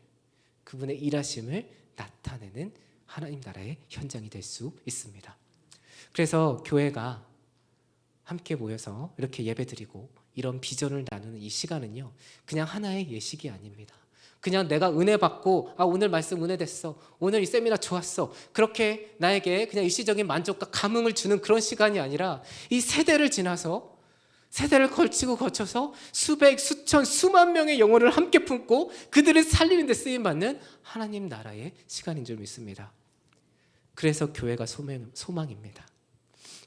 그분의 일하심을 나타내는 하나님 나라의 현장이 될 수 있습니다. 그래서 교회가 함께 모여서 이렇게 예배드리고 이런 비전을 나누는 이 시간은요, 그냥 하나의 예식이 아닙니다. 그냥 내가 은혜 받고 오늘 말씀 은혜 됐어, 오늘 이 세미나 좋았어, 그렇게 나에게 그냥 일시적인 만족과 감흥을 주는 그런 시간이 아니라 이 세대를 지나서 세대를 거쳐서 수백, 수천, 수만 명의 영혼을 함께 품고 그들을 살리는 데 쓰임받는 하나님 나라의 시간인 줄 믿습니다. 그래서 교회가 소망입니다.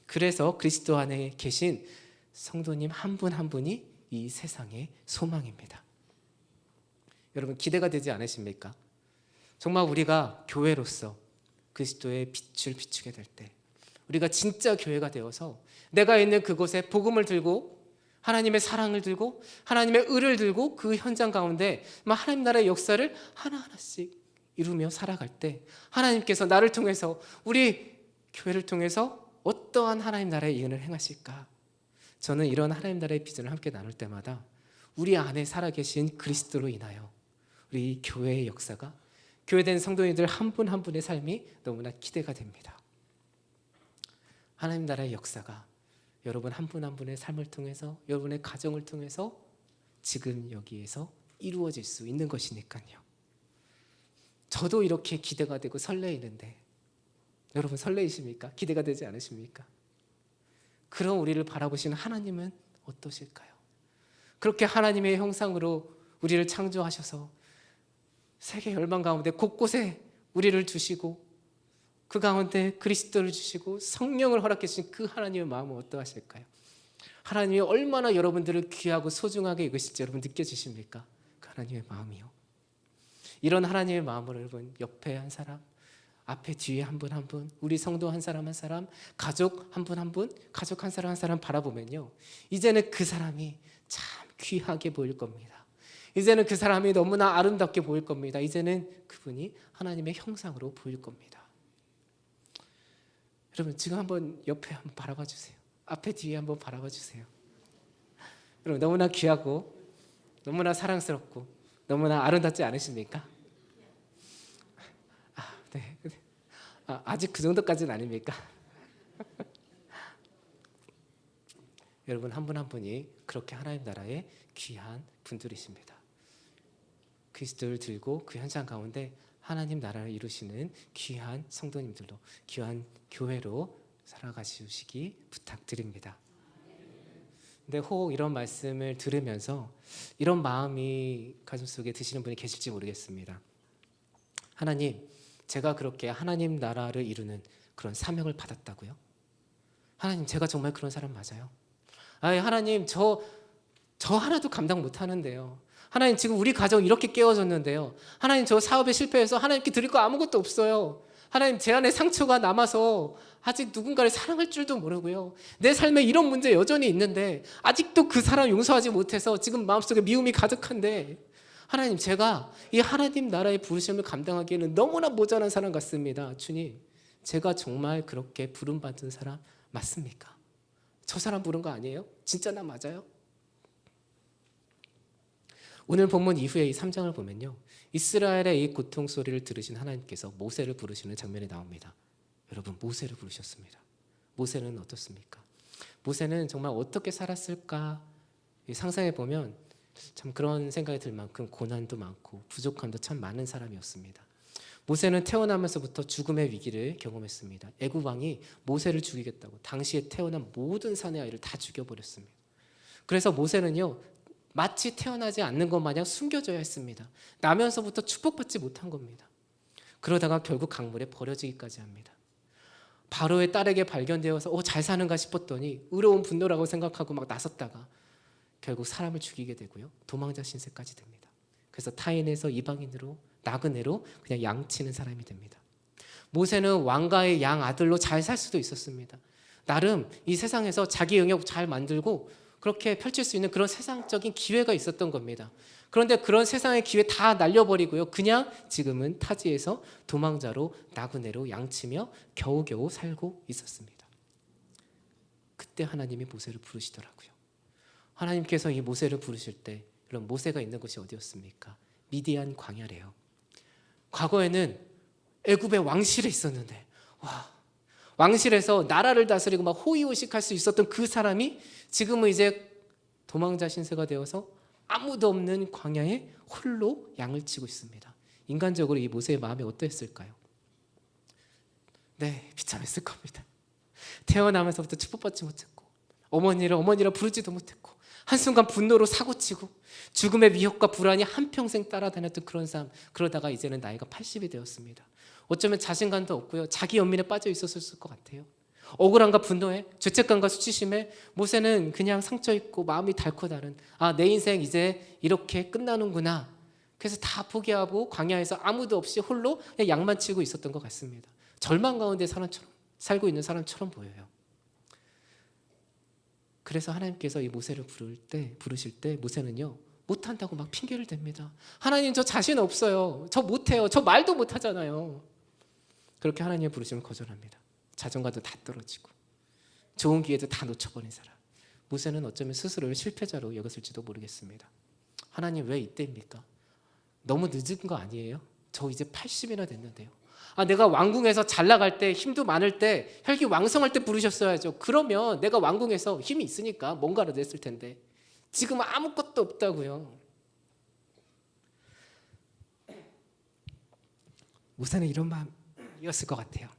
그래서 그리스도 안에 계신 성도님 한 분 한 분이 이 세상의 소망입니다. 여러분, 기대가 되지 않으십니까? 정말 우리가 교회로서 그리스도의 빛을 비추게 될 때, 우리가 진짜 교회가 되어서 내가 있는 그곳에 복음을 들고 하나님의 사랑을 들고 하나님의 의를 들고 그 현장 가운데 하나님 나라의 역사를 하나하나씩 이루며 살아갈 때 하나님께서 나를 통해서, 우리 교회를 통해서 어떠한 하나님 나라의 일을 행하실까? 저는 이런 하나님 나라의 비전을 함께 나눌 때마다 우리 안에 살아계신 그리스도로 인하여 우리 교회의 역사가, 교회된 성도님들 한 분 한 분의 삶이 너무나 기대가 됩니다. 하나님 나라의 역사가 여러분 한 분 한 분의 삶을 통해서, 여러분의 가정을 통해서 지금 여기에서 이루어질 수 있는 것이니까요. 저도 이렇게 기대가 되고 설레이는데 여러분 설레이십니까? 기대가 되지 않으십니까? 그런 우리를 바라보시는 하나님은 어떠실까요? 그렇게 하나님의 형상으로 우리를 창조하셔서 세계 열방 가운데 곳곳에 우리를 두시고 그 가운데 그리스도를 주시고 성령을 허락해 주신 그 하나님의 마음은 어떠하실까요? 하나님이 얼마나 여러분들을 귀하고 소중하게 여기실지 여러분 느껴지십니까? 그 하나님의 마음이요. 이런 하나님의 마음으로 여러분 옆에 한 사람, 앞에 뒤에 한 분 한 분, 우리 성도 한 사람 한 사람, 가족 한 분 한 분, 가족 한 사람 한 사람 바라보면요, 이제는 그 사람이 참 귀하게 보일 겁니다. 이제는 그 사람이 너무나 아름답게 보일 겁니다. 이제는 그분이 하나님의 형상으로 보일 겁니다. 여러분 지금 한번 옆에 한번 바라봐 주세요. 앞에 뒤에 한번 바라봐 주세요. 여러분 너무나 귀하고 너무나 사랑스럽고 너무나 아름답지 않으십니까? 네. 아직 그 정도까지는 아닙니까? 여러분 한 분 한 분이 그렇게 하나님 나라의 귀한 분들이십니다. 그리스도를 들고 그 현장 가운데 하나님 나라를 이루시는 귀한 성도님들로, 귀한 교회로 살아가시기 부탁드립니다. 근데 혹 이런 말씀을 들으면서 이런 마음이 가슴속에 드시는 분이 계실지 모르겠습니다. 하나님, 제가 그렇게 하나님 나라를 이루는 그런 사명을 받았다고요? 하나님, 제가 정말 그런 사람 맞아요? 하나님, 저 하나도 감당 못하는데요. 하나님, 지금 우리 가정 이렇게 깨어졌는데요. 하나님, 저 사업에 실패해서 하나님께 드릴 거 아무것도 없어요. 하나님, 제 안에 상처가 남아서 아직 누군가를 사랑할 줄도 모르고요. 내 삶에 이런 문제 여전히 있는데 아직도 그 사람 용서하지 못해서 지금 마음속에 미움이 가득한데, 하나님, 제가 이 하나님 나라의 부르심을 감당하기에는 너무나 모자란 사람 같습니다. 주님, 제가 정말 그렇게 부름받은 사람 맞습니까? 저 사람 부른 거 아니에요? 진짜 나 맞아요? 오늘 본문 이후에 이 3장을 보면요, 이스라엘의 이 고통 소리를 들으신 하나님께서 모세를 부르시는 장면이 나옵니다. 여러분, 모세를 부르셨습니다. 모세는 어떻습니까? 모세는 정말 어떻게 살았을까 상상해 보면 참 그런 생각이 들 만큼 고난도 많고 부족함도 참 많은 사람이었습니다. 모세는 태어나면서부터 죽음의 위기를 경험했습니다. 애굽 왕이 모세를 죽이겠다고 당시에 태어난 모든 사내 아이를 다 죽여버렸습니다. 그래서 모세는요, 마치 태어나지 않는 것 마냥 숨겨져야 했습니다. 나면서부터 축복받지 못한 겁니다. 그러다가 결국 강물에 버려지기까지 합니다. 바로의 딸에게 발견되어서 잘 사는가 싶었더니 의로운 분노라고 생각하고 막 나섰다가 결국 사람을 죽이게 되고요, 도망자 신세까지 됩니다. 그래서 타인에서 이방인으로 나그네로 그냥 양치는 사람이 됩니다. 모세는 왕가의 양 아들로 잘 살 수도 있었습니다. 나름 이 세상에서 자기 영역 잘 만들고 그렇게 펼칠 수 있는 그런 세상적인 기회가 있었던 겁니다. 그런데 그런 세상의 기회 다 날려버리고요, 그냥 지금은 타지에서 도망자로 나그네로 양치며 겨우겨우 살고 있었습니다. 그때 하나님이 모세를 부르시더라고요. 하나님께서 이 모세를 부르실 때, 그럼 모세가 있는 곳이 어디였습니까? 미디안 광야래요. 과거에는 애굽의 왕실에 있었는데, 왕실에서 나라를 다스리고 막 호의호식할 수 있었던 그 사람이 지금은 이제 도망자 신세가 되어서 아무도 없는 광야에 홀로 양을 치고 있습니다. 인간적으로 이 모세의 마음이 어떠했을까요? 네, 비참했을 겁니다. 태어나면서부터 축복받지 못했고 어머니라 부르지도 못했고 한순간 분노로 사고치고 죽음의 위협과 불안이 한평생 따라다녔던 그런 삶. 그러다가 이제는 나이가 80이 되었습니다. 어쩌면 자신감도 없고요, 자기 연민에 빠져 있었을 것 같아요. 억울함과 분노에, 죄책감과 수치심에 모세는 그냥 상처 있고 마음이 닳고 다른, 내 인생 이제 이렇게 끝나는구나. 그래서 다 포기하고 광야에서 아무도 없이 홀로 그냥 양만 치고 있었던 것 같습니다. 절망 가운데 살고 있는 사람처럼 보여요. 그래서 하나님께서 이 모세를 부르실 때 모세는요, 못한다고 막 핑계를 댑니다. 하나님, 저 자신 없어요. 저 못해요. 저 말도 못하잖아요. 그렇게 하나님의 부르심을 거절합니다. 자존감도 다 떨어지고 좋은 기회도 다 놓쳐버린 사람. 모세는 어쩌면 스스로를 실패자로 여겼을지도 모르겠습니다. 하나님, 왜 이때입니까? 너무 늦은 거 아니에요? 저 이제 80이나 됐는데요. 내가 왕궁에서 잘 나갈 때, 힘도 많을 때, 혈기 왕성할 때 부르셨어야죠. 그러면 내가 왕궁에서 힘이 있으니까 뭔가를 냈을 텐데 지금 아무것도 없다고요. 모세는 이런 마음이었을 것 같아요.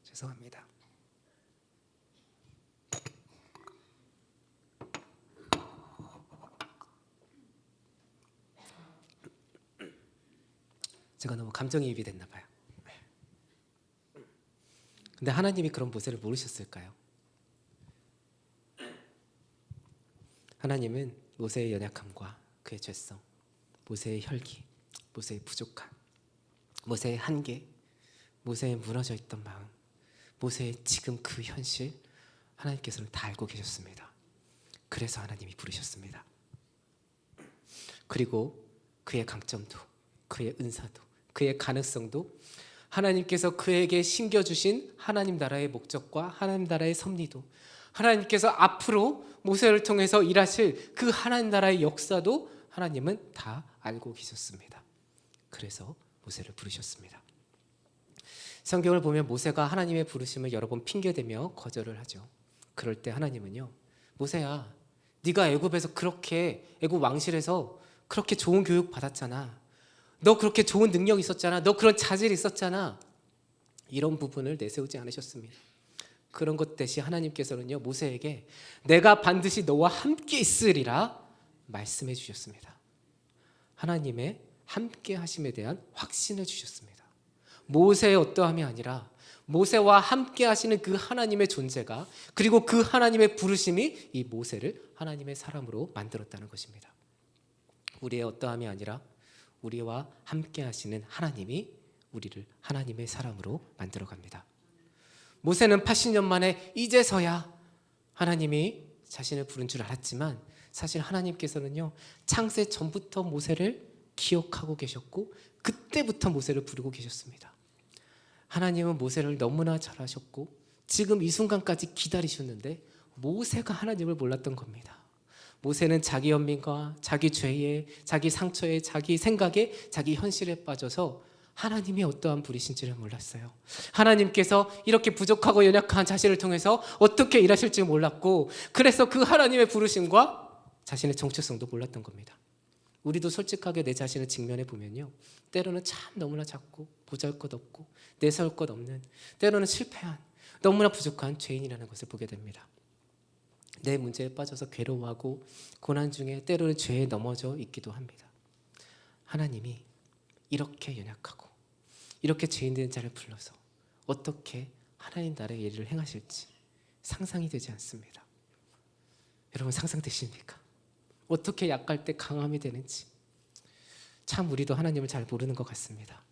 죄송합니다. 제가 너무 감정이입이 됐나 봐요. 근데 하나님이 그런 모세를 모르셨을까요? 하나님은 모세의 연약함과 그의 죄성, 모세의 혈기, 모세의 부족함, 모세의 한계, 모세의 무너져 있던 마음, 모세의 지금 그 현실, 하나님께서는 다 알고 계셨습니다. 그래서 하나님이 부르셨습니다. 그리고 그의 강점도, 그의 은사도, 그의 가능성도 하나님께서 그에게 심겨주신 하나님 나라의 목적과 하나님 나라의 섭리도, 하나님께서 앞으로 모세를 통해서 일하실 그 하나님 나라의 역사도 하나님은 다 알고 계셨습니다. 그래서 모세를 부르셨습니다. 성경을 보면 모세가 하나님의 부르심을 여러 번 핑계대며 거절을 하죠. 그럴 때 하나님은요, 모세야, 네가 애굽에서 그렇게, 애굽 왕실에서 그렇게 좋은 교육 받았잖아. 너 그렇게 좋은 능력이 있었잖아. 너 그런 자질이 있었잖아. 이런 부분을 내세우지 않으셨습니다. 그런 것 대신 하나님께서는요, 모세에게 내가 반드시 너와 함께 있으리라 말씀해 주셨습니다. 하나님의 함께 하심에 대한 확신을 주셨습니다. 모세의 어떠함이 아니라 모세와 함께 하시는 그 하나님의 존재가, 그리고 그 하나님의 부르심이 이 모세를 하나님의 사람으로 만들었다는 것입니다. 우리의 어떠함이 아니라 우리와 함께 하시는 하나님이 우리를 하나님의 사람으로 만들어갑니다. 모세는 80년 만에 이제서야 하나님이 자신을 부른 줄 알았지만, 사실 하나님께서는요, 창세 전부터 모세를 기억하고 계셨고 그때부터 모세를 부르고 계셨습니다. 하나님은 모세를 너무나 잘 아셨고 지금 이 순간까지 기다리셨는데 모세가 하나님을 몰랐던 겁니다. 모세는 자기 연민과 자기 죄에, 자기 상처에, 자기 생각에, 자기 현실에 빠져서 하나님이 어떠한 분이신지를 몰랐어요. 하나님께서 이렇게 부족하고 연약한 자신을 통해서 어떻게 일하실지 몰랐고, 그래서 그 하나님의 부르심과 자신의 정체성도 몰랐던 겁니다. 우리도 솔직하게 내 자신을 직면해 보면요, 때로는 참 너무나 작고 보잘것없고 내세울 것 없는, 때로는 실패한, 너무나 부족한 죄인이라는 것을 보게 됩니다. 내 문제에 빠져서 괴로워하고 고난 중에 때로는 죄에 넘어져 있기도 합니다. 하나님이 이렇게 연약하고 이렇게 죄인된 자를 불러서 어떻게 하나님 나라의 일을 행하실지 상상이 되지 않습니다. 여러분, 상상되십니까? 어떻게 약할 때 강함이 되는지. 참 우리도 하나님을 잘 모르는 것 같습니다.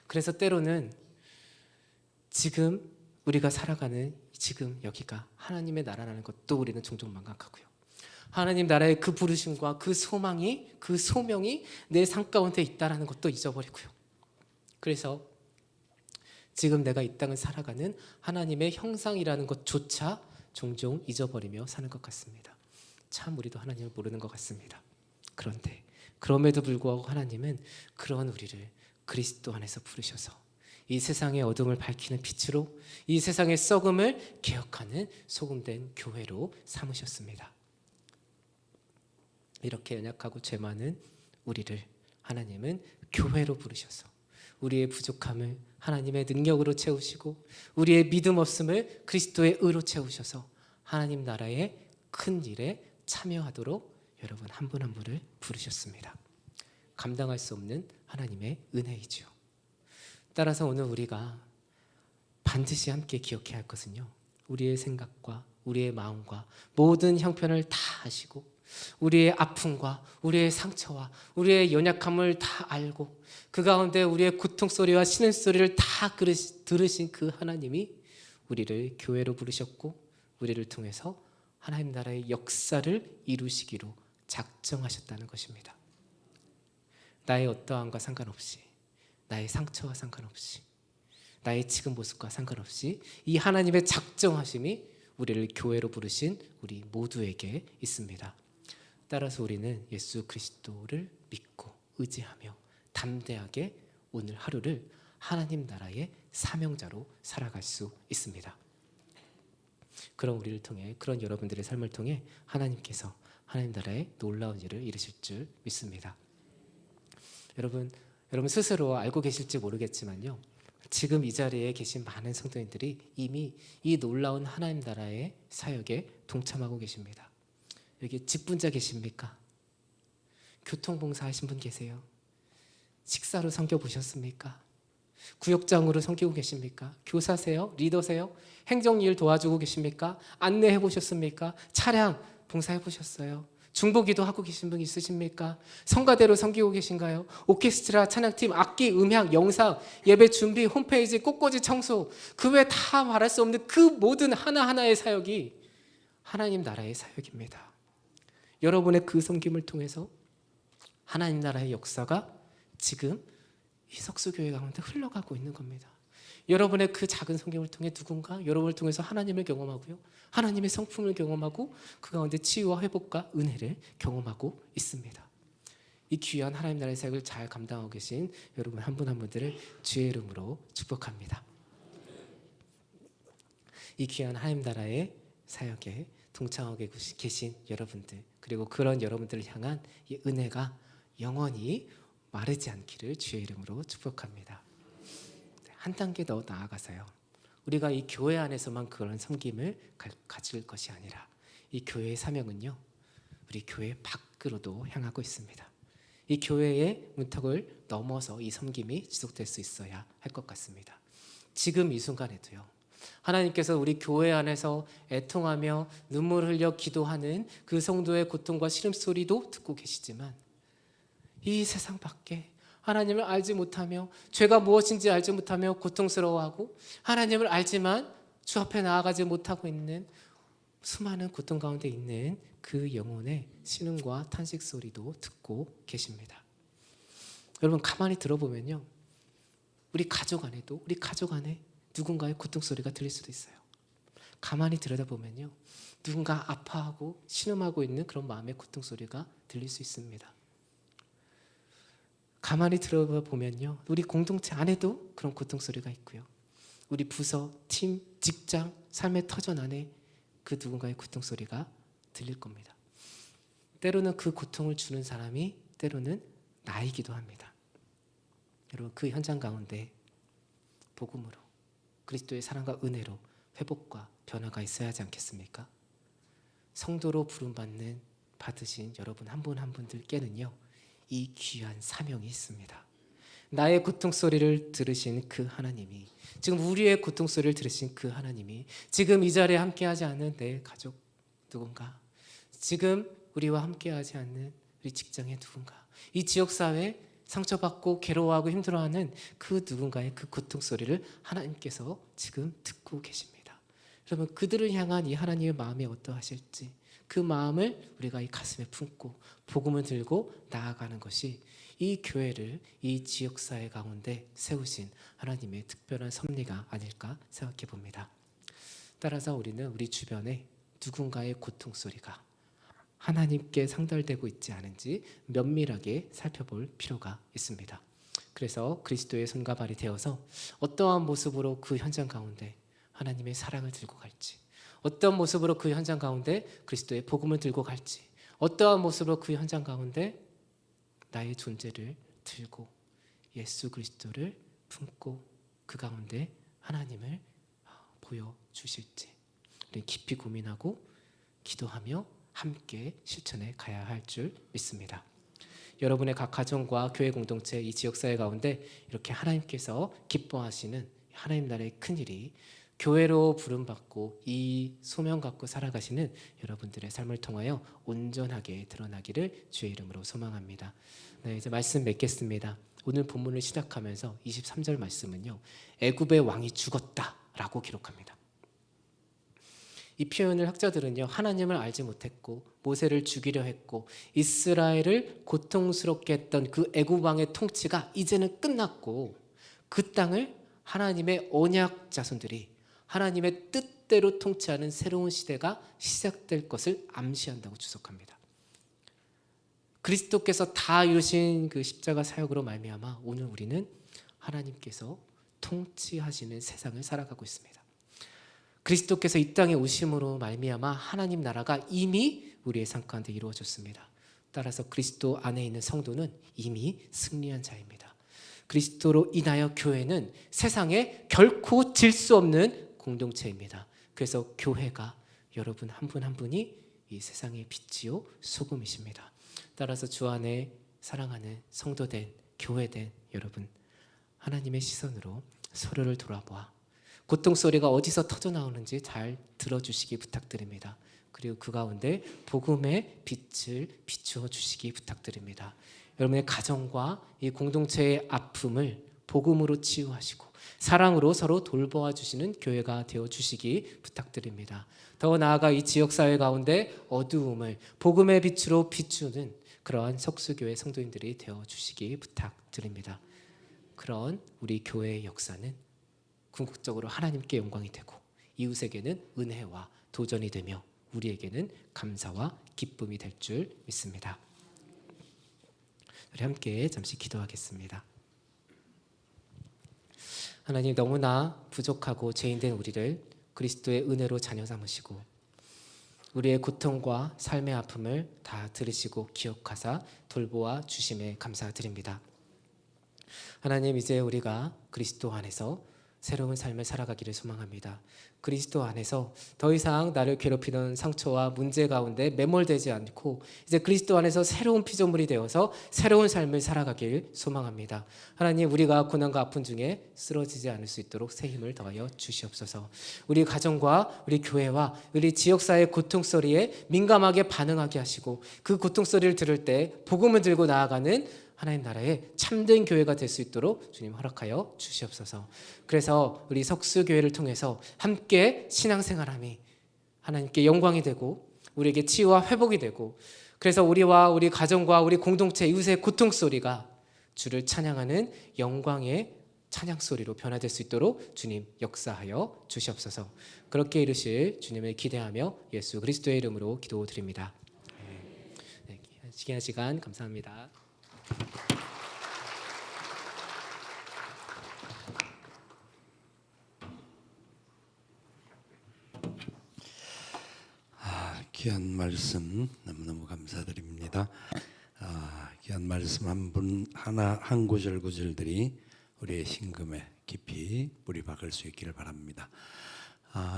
그래서 때로는 지금 우리가 살아가는 지금 여기가 하나님의 나라라는 것도 우리는 종종 망각하고요, 하나님 나라의 그 부르심과 그 소망이, 그 소명이 내 삶 가운데 있다는 것도 잊어버리고요. 그래서 지금 내가 이 땅을 살아가는 하나님의 형상이라는 것조차 종종 잊어버리며 사는 것 같습니다. 참 우리도 하나님을 모르는 것 같습니다. 그런데 그럼에도 불구하고 하나님은 그런 우리를 그리스도 안에서 부르셔서 이 세상의 어둠을 밝히는 빛으로, 이 세상의 썩음을 개혁하는 소금된 교회로 삼으셨습니다. 이렇게 연약하고 죄 많은 우리를 하나님은 교회로 부르셔서 우리의 부족함을 하나님의 능력으로 채우시고 우리의 믿음 없음을 그리스도의 의로 채우셔서 하나님 나라의 큰 일에 참여하도록 여러분 한 분 한 분을 부르셨습니다. 감당할 수 없는 하나님의 은혜이죠. 따라서 오늘 우리가 반드시 함께 기억해야 할 것은요, 우리의 생각과 우리의 마음과 모든 형편을 다 아시고 우리의 아픔과 우리의 상처와 우리의 연약함을 다 알고 그 가운데 우리의 고통소리와 신음소리를 다 들으신 그 하나님이 우리를 교회로 부르셨고 우리를 통해서 하나님 나라의 역사를 이루시기로 작정하셨다는 것입니다. 나의 어떠함과 상관없이, 나의 상처와 상관없이, 나의 지금 모습과 상관없이 이 하나님의 작정하심이 우리를 교회로 부르신 우리 모두에게 있습니다. 따라서 우리는 예수 그리스도를 믿고 의지하며 담대하게 오늘 하루를 하나님 나라의 사명자로 살아갈 수 있습니다. 그런 우리를 통해, 그런 여러분들의 삶을 통해 하나님께서 하나님 나라의 놀라운 일을 이루실 줄 믿습니다. 여러분 스스로 알고 계실지 모르겠지만요, 지금 이 자리에 계신 많은 성도님들이 이미 이 놀라운 하나님 나라의 사역에 동참하고 계십니다. 여기 직분자 계십니까? 교통봉사 하신 분 계세요? 식사로 섬겨보셨습니까? 구역장으로 섬기고 계십니까? 교사세요? 리더세요? 행정일 도와주고 계십니까? 안내해 보셨습니까? 차량 봉사해 보셨어요? 중보기도 하고 계신 분 있으십니까? 성가대로 섬기고 계신가요? 오케스트라, 찬양팀, 악기, 음향, 영상, 예배 준비, 홈페이지, 꽃꽂이 청소, 그 외 다 말할 수 없는 그 모든 하나하나의 사역이 하나님 나라의 사역입니다. 여러분의 그 섬김을 통해서 하나님 나라의 역사가 지금 이 석수교회 가운데 흘러가고 있는 겁니다. 여러분의 그 작은 섬김을 통해 누군가 여러분을 통해서 하나님을 경험하고요, 하나님의 성품을 경험하고 그 가운데 치유와 회복과 은혜를 경험하고 있습니다. 이 귀한 하나님 나라의 사역을 잘 감당하고 계신 여러분 한 분 한 분들을 주의 이름으로 축복합니다. 이 귀한 하나님 나라의 사역에 동참하고 계신 여러분들, 그리고 그런 여러분들을 향한 이 은혜가 영원히 마르지 않기를 주의 이름으로 축복합니다. 한 단계 더 나아가서요, 우리가 이 교회 안에서만 그런 섬김을 가질 것이 아니라 이 교회의 사명은요, 우리 교회 밖으로도 향하고 있습니다. 이 교회의 문턱을 넘어서 이 섬김이 지속될 수 있어야 할 것 같습니다. 지금 이 순간에도요, 하나님께서 우리 교회 안에서 애통하며 눈물 흘려 기도하는 그 성도의 고통과 시름소리도 듣고 계시지만 이 세상 밖에 하나님을 알지 못하며 죄가 무엇인지 알지 못하며 고통스러워하고 하나님을 알지만 주 앞에 나아가지 못하고 있는 수많은 고통 가운데 있는 그 영혼의 신음과 탄식 소리도 듣고 계십니다. 여러분 가만히 들어보면요, 우리 가족 안에 누군가의 고통 소리가 들릴 수도 있어요. 가만히 들여다보면요, 누군가 아파하고 신음하고 있는 그런 마음의 고통 소리가 들릴 수 있습니다. 가만히 들어보면요, 우리 공동체 안에도 그런 고통 소리가 있고요, 우리 부서, 팀, 직장, 삶의 터전 안에 그 누군가의 고통 소리가 들릴 겁니다. 때로는 그 고통을 주는 사람이 때로는 나이기도 합니다. 여러분, 그 현장 가운데 복음으로 그리스도의 사랑과 은혜로 회복과 변화가 있어야 하지 않겠습니까? 성도로 부름받는 받으신 여러분 한 분 한 분들께는요, 이 귀한 사명이 있습니다. 나의 고통 소리를 들으신 그 하나님이, 지금 우리의 고통 소리를 들으신 그 하나님이 지금 이 자리에 함께하지 않는 내 가족 누군가, 지금 우리와 함께하지 않는 우리 직장의 누군가, 이 지역사회 상처받고 괴로워하고 힘들어하는 그 누군가의 그 고통 소리를 하나님께서 지금 듣고 계십니다. 여러분, 그들을 향한 이 하나님의 마음이 어떠하실지, 그 마음을 우리가 이 가슴에 품고 복음을 들고 나아가는 것이 이 교회를 이 지역사회 가운데 세우신 하나님의 특별한 섭리가 아닐까 생각해 봅니다. 따라서 우리는 우리 주변에 누군가의 고통 소리가 하나님께 상달되고 있지 않은지 면밀하게 살펴볼 필요가 있습니다. 그래서 그리스도의 손과 발이 되어서 어떠한 모습으로 그 현장 가운데 하나님의 사랑을 들고 갈지, 어떠한 모습으로 그 현장 가운데 그리스도의 복음을 들고 갈지, 어떠한 모습으로 그 현장 가운데 나의 존재를 들고 예수 그리스도를 품고 그 가운데 하나님을 보여주실지 우리 깊이 고민하고 기도하며 함께 실천해 가야 할 줄 믿습니다. 여러분의 각 가정과 교회 공동체, 이 지역사회 가운데 이렇게 하나님께서 기뻐하시는 하나님 나라의 큰일이 교회로 부름받고 이 소명 갖고 살아가시는 여러분들의 삶을 통하여 온전하게 드러나기를 주의 이름으로 소망합니다. 네, 이제 말씀 맺겠습니다. 오늘 본문을 시작하면서 23절 말씀은요, 애굽의 왕이 죽었다라고 기록합니다. 이 표현을 학자들은요, 하나님을 알지 못했고 모세를 죽이려 했고 이스라엘을 고통스럽게 했던 그 애굽 왕의 통치가 이제는 끝났고 그 땅을 하나님의 언약 자손들이 하나님의 뜻대로 통치하는 새로운 시대가 시작될 것을 암시한다고 주석합니다. 그리스도께서 다 이루신 그 십자가 사역으로 말미암아 오늘 우리는 하나님께서 통치하시는 세상을 살아가고 있습니다. 그리스도께서 이 땅에 오심으로 말미암아 하나님 나라가 이미 우리의 삶 가운데 이루어졌습니다. 따라서 그리스도 안에 있는 성도는 이미 승리한 자입니다. 그리스도로 인하여 교회는 세상에 결코 질 수 없는 공동체입니다. 그래서 교회가 여러분 한 분 한 분이 이 세상의 빛이요 소금이십니다. 따라서 주 안에 사랑하는 성도된 교회된 여러분, 하나님의 시선으로 서로를 돌아보아 고통 소리가 어디서 터져 나오는지 잘 들어주시기 부탁드립니다. 그리고 그 가운데 복음의 빛을 비추어 주시기 부탁드립니다. 여러분의 가정과 이 공동체의 아픔을 복음으로 치유하시고 사랑으로 서로 돌보아 주시는 교회가 되어 주시기 부탁드립니다. 더 나아가 이 지역사회 가운데 어두움을 복음의 빛으로 비추는 그러한 석수교회 성도님들이 되어 주시기 부탁드립니다. 그런 우리 교회의 역사는 궁극적으로 하나님께 영광이 되고 이웃에게는 은혜와 도전이 되며 우리에게는 감사와 기쁨이 될 줄 믿습니다. 우리 함께 잠시 기도하겠습니다. 하나님, 너무나 부족하고 죄인된 우리를 그리스도의 은혜로 자녀 삼으시고 우리의 고통과 삶의 아픔을 다 들으시고 기억하사 돌보아 주심에 감사드립니다. 하나님, 이제 우리가 그리스도 안에서 새로운 삶을 살아가기를 소망합니다. 그리스도 안에서 더 이상 나를 괴롭히는 상처와 문제 가운데 매몰되지 않고 이제 그리스도 안에서 새로운 피조물이 되어서 새로운 삶을 살아가길 소망합니다. 하나님, 우리가 고난과 아픔 중에 쓰러지지 않을 수 있도록 새 힘을 더하여 주시옵소서. 우리 가정과 우리 교회와 우리 지역사회의 고통 소리에 민감하게 반응하게 하시고 그 고통 소리를 들을 때 복음을 들고 나아가는 하나님 나라의 참된 교회가 될 수 있도록 주님 허락하여 주시옵소서. 그래서 우리 석수교회를 통해서 함께 신앙생활함이 하나님께 영광이 되고 우리에게 치유와 회복이 되고 그래서 우리와 우리 가정과 우리 공동체 이웃의 고통소리가 주를 찬양하는 영광의 찬양소리로 변화될 수 있도록 주님 역사하여 주시옵소서. 그렇게 이루실 주님을 기대하며 예수 그리스도의 이름으로 기도드립니다. 네, 귀한 시간 감사합니다. 귀한 말씀 너무너무 감사드립니다. 귀한 말씀 한 분 하나 한 구절 구절들이 우리의 심금에 깊이 뿌리 박을 수 있기를 바랍니다.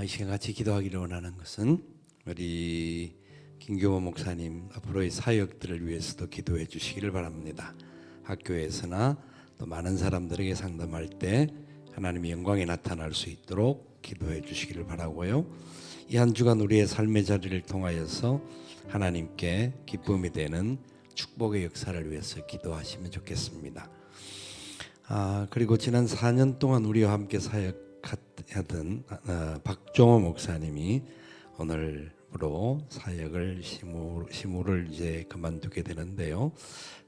이 시간 같이 기도하기를 원하는 것은 우리 김교호 목사님 앞으로의 사역들을 위해서도 기도해 주시기를 바랍니다. 학교에서나 또 많은 사람들에게 상담할 때 하나님의 영광이 나타날 수 있도록 기도해 주시기를 바라고요. 이 한 주간 우리의 삶의 자리를 통하여서 하나님께 기쁨이 되는 축복의 역사를 위해서 기도하시면 좋겠습니다. 그리고 지난 4년 동안 우리와 함께 사역하던 박종호 목사님이 오늘부로 사역을 시무를 이제 그만두게 되는데요.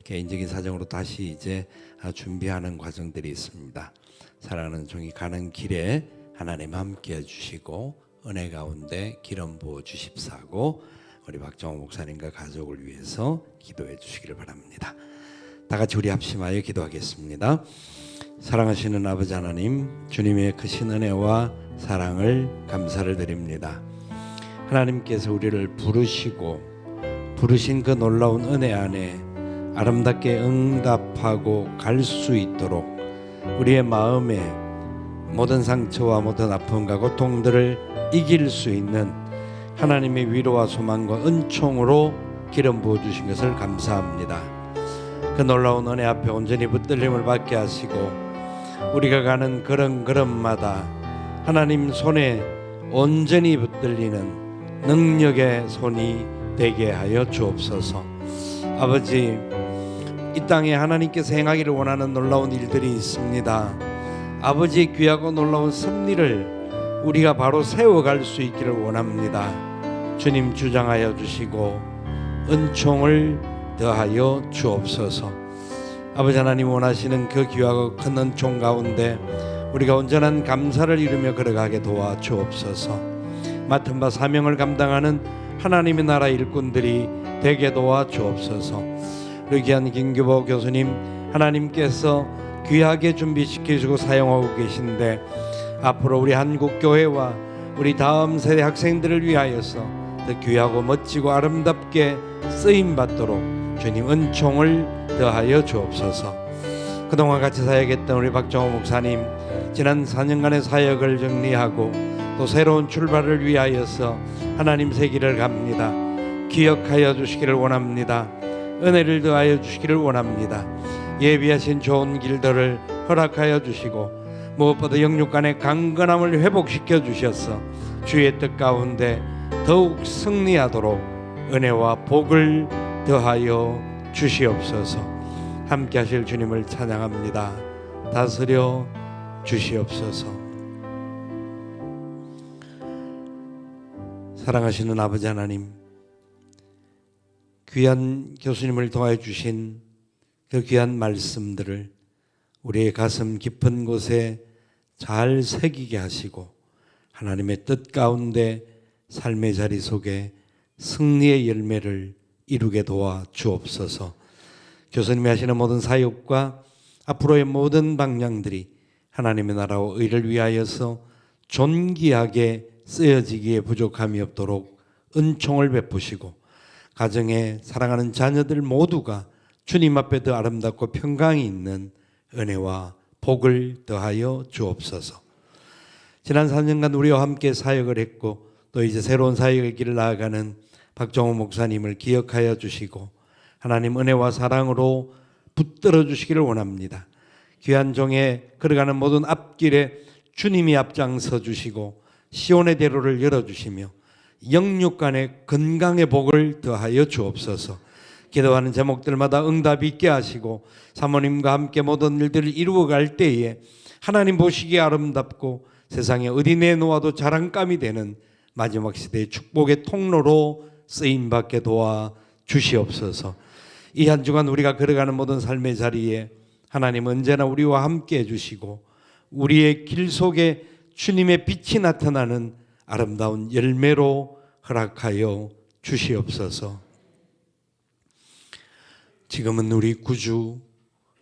개인적인 사정으로 다시 이제 준비하는 과정들이 있습니다. 사랑하는 종이 가는 길에 하나님 함께 해주시고 은혜 가운데 기름 부어 주십사고 우리 박정호 목사님과 가족을 위해서 기도해 주시기를 바랍니다. 다 같이 우리 합심하여 기도하겠습니다. 사랑하시는 아버지 하나님, 주님의 크신 은혜와 사랑을 감사를 드립니다. 하나님께서 우리를 부르신 그 놀라운 은혜 안에 아름답게 응답하고 갈 수 있도록 우리의 마음에 모든 상처와 모든 아픔과 고통들을 이길 수 있는 하나님의 위로와 소망과 은총으로 기름 부어주신 것을 감사합니다. 그 놀라운 은혜 앞에 온전히 붙들림을 받게 하시고 우리가 가는 걸음마다 하나님 손에 온전히 붙들리는 능력의 손이 되게 하여 주옵소서. 아버지, 이 땅에 하나님께서 행하기를 원하는 놀라운 일들이 있습니다. 아버지의 귀하고 놀라운 섭리를 우리가 바로 세워갈 수 있기를 원합니다. 주님 주장하여 주시고 은총을 더하여 주옵소서. 아버지 하나님 원하시는 그 귀하고 큰 은총 가운데 우리가 온전한 감사를 이루며 걸어가게 도와 주옵소서. 맡은 바 사명을 감당하는 하나님의 나라 일꾼들이 되게 도와 주옵소서. 우리 귀한 김규보 교수님, 하나님께서 귀하게 준비시켜주고 사용하고 계신데 앞으로 우리 한국교회와 우리 다음 세대 학생들을 위하여서 더 귀하고 멋지고 아름답게 쓰임받도록 주님 은총을 더하여 주옵소서. 그동안 같이 사역했던 우리 박정호 목사님, 지난 4년간의 사역을 정리하고 또 새로운 출발을 위하여서 하나님 새 길을 갑니다. 기억하여 주시기를 원합니다. 은혜를 더하여 주시기를 원합니다. 예비하신 좋은 길들을 허락하여 주시고 무엇보다 영육간의 강건함을 회복시켜 주셔서 주의 뜻 가운데 더욱 승리하도록 은혜와 복을 더하여 주시옵소서. 함께 하실 주님을 찬양합니다. 다스려 주시옵소서. 사랑하시는 아버지 하나님, 귀한 교수님을 통하여 주신 그 귀한 말씀들을 우리의 가슴 깊은 곳에 잘 새기게 하시고 하나님의 뜻 가운데 삶의 자리 속에 승리의 열매를 이루게 도와 주옵소서. 교수님이 하시는 모든 사역과 앞으로의 모든 방향들이 하나님의 나라와 의를 위하여서 존귀하게 쓰여지기에 부족함이 없도록 은총을 베푸시고 가정에 사랑하는 자녀들 모두가 주님 앞에 더 아름답고 평강이 있는 은혜와 복을 더하여 주옵소서. 지난 4년간 우리와 함께 사역을 했고 또 이제 새로운 사역의 길을 나아가는 박정호 목사님을 기억하여 주시고 하나님 은혜와 사랑으로 붙들어 주시기를 원합니다. 귀한 종에 걸어가는 모든 앞길에 주님이 앞장서 주시고 시온의 대로를 열어주시며 영육간의 건강의 복을 더하여 주옵소서. 기도하는 제목들마다 응답이 있게 하시고 사모님과 함께 모든 일들을 이루어갈 때에 하나님 보시기에 아름답고 세상에 어디 내놓아도 자랑감이 되는 마지막 시대의 축복의 통로로 쓰임받게 도와 주시옵소서. 이 한 주간 우리가 걸어가는 모든 삶의 자리에 하나님 언제나 우리와 함께 해주시고 우리의 길 속에 주님의 빛이 나타나는 아름다운 열매로 허락하여 주시옵소서. 지금은 우리 구주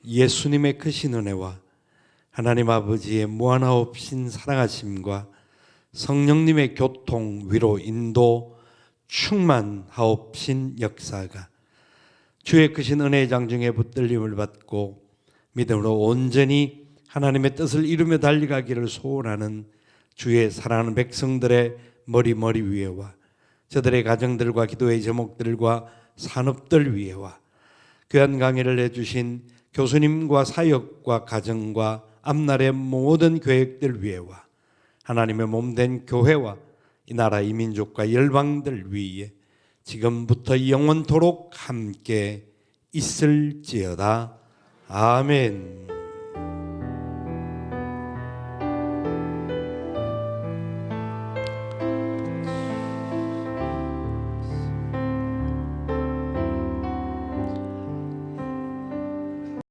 예수님의 크신 은혜와 하나님 아버지의 무한하옵신 사랑하심과 성령님의 교통, 위로, 인도, 충만하옵신 역사가 주의 크신 은혜의 장중에 붙들림을 받고 믿음으로 온전히 하나님의 뜻을 이루며 달려가기를 소원하는 주의 사랑하는 백성들의 머리 위에와 저들의 가정들과 기도의 제목들과 산업들 위에와 귀한 강의를 해주신 교수님과 사역과 가정과 앞날의 모든 계획들 위에와 하나님의 몸된 교회와 이 나라 이 민족과 열방들 위에 지금부터 영원토록 함께 있을지어다. 아멘.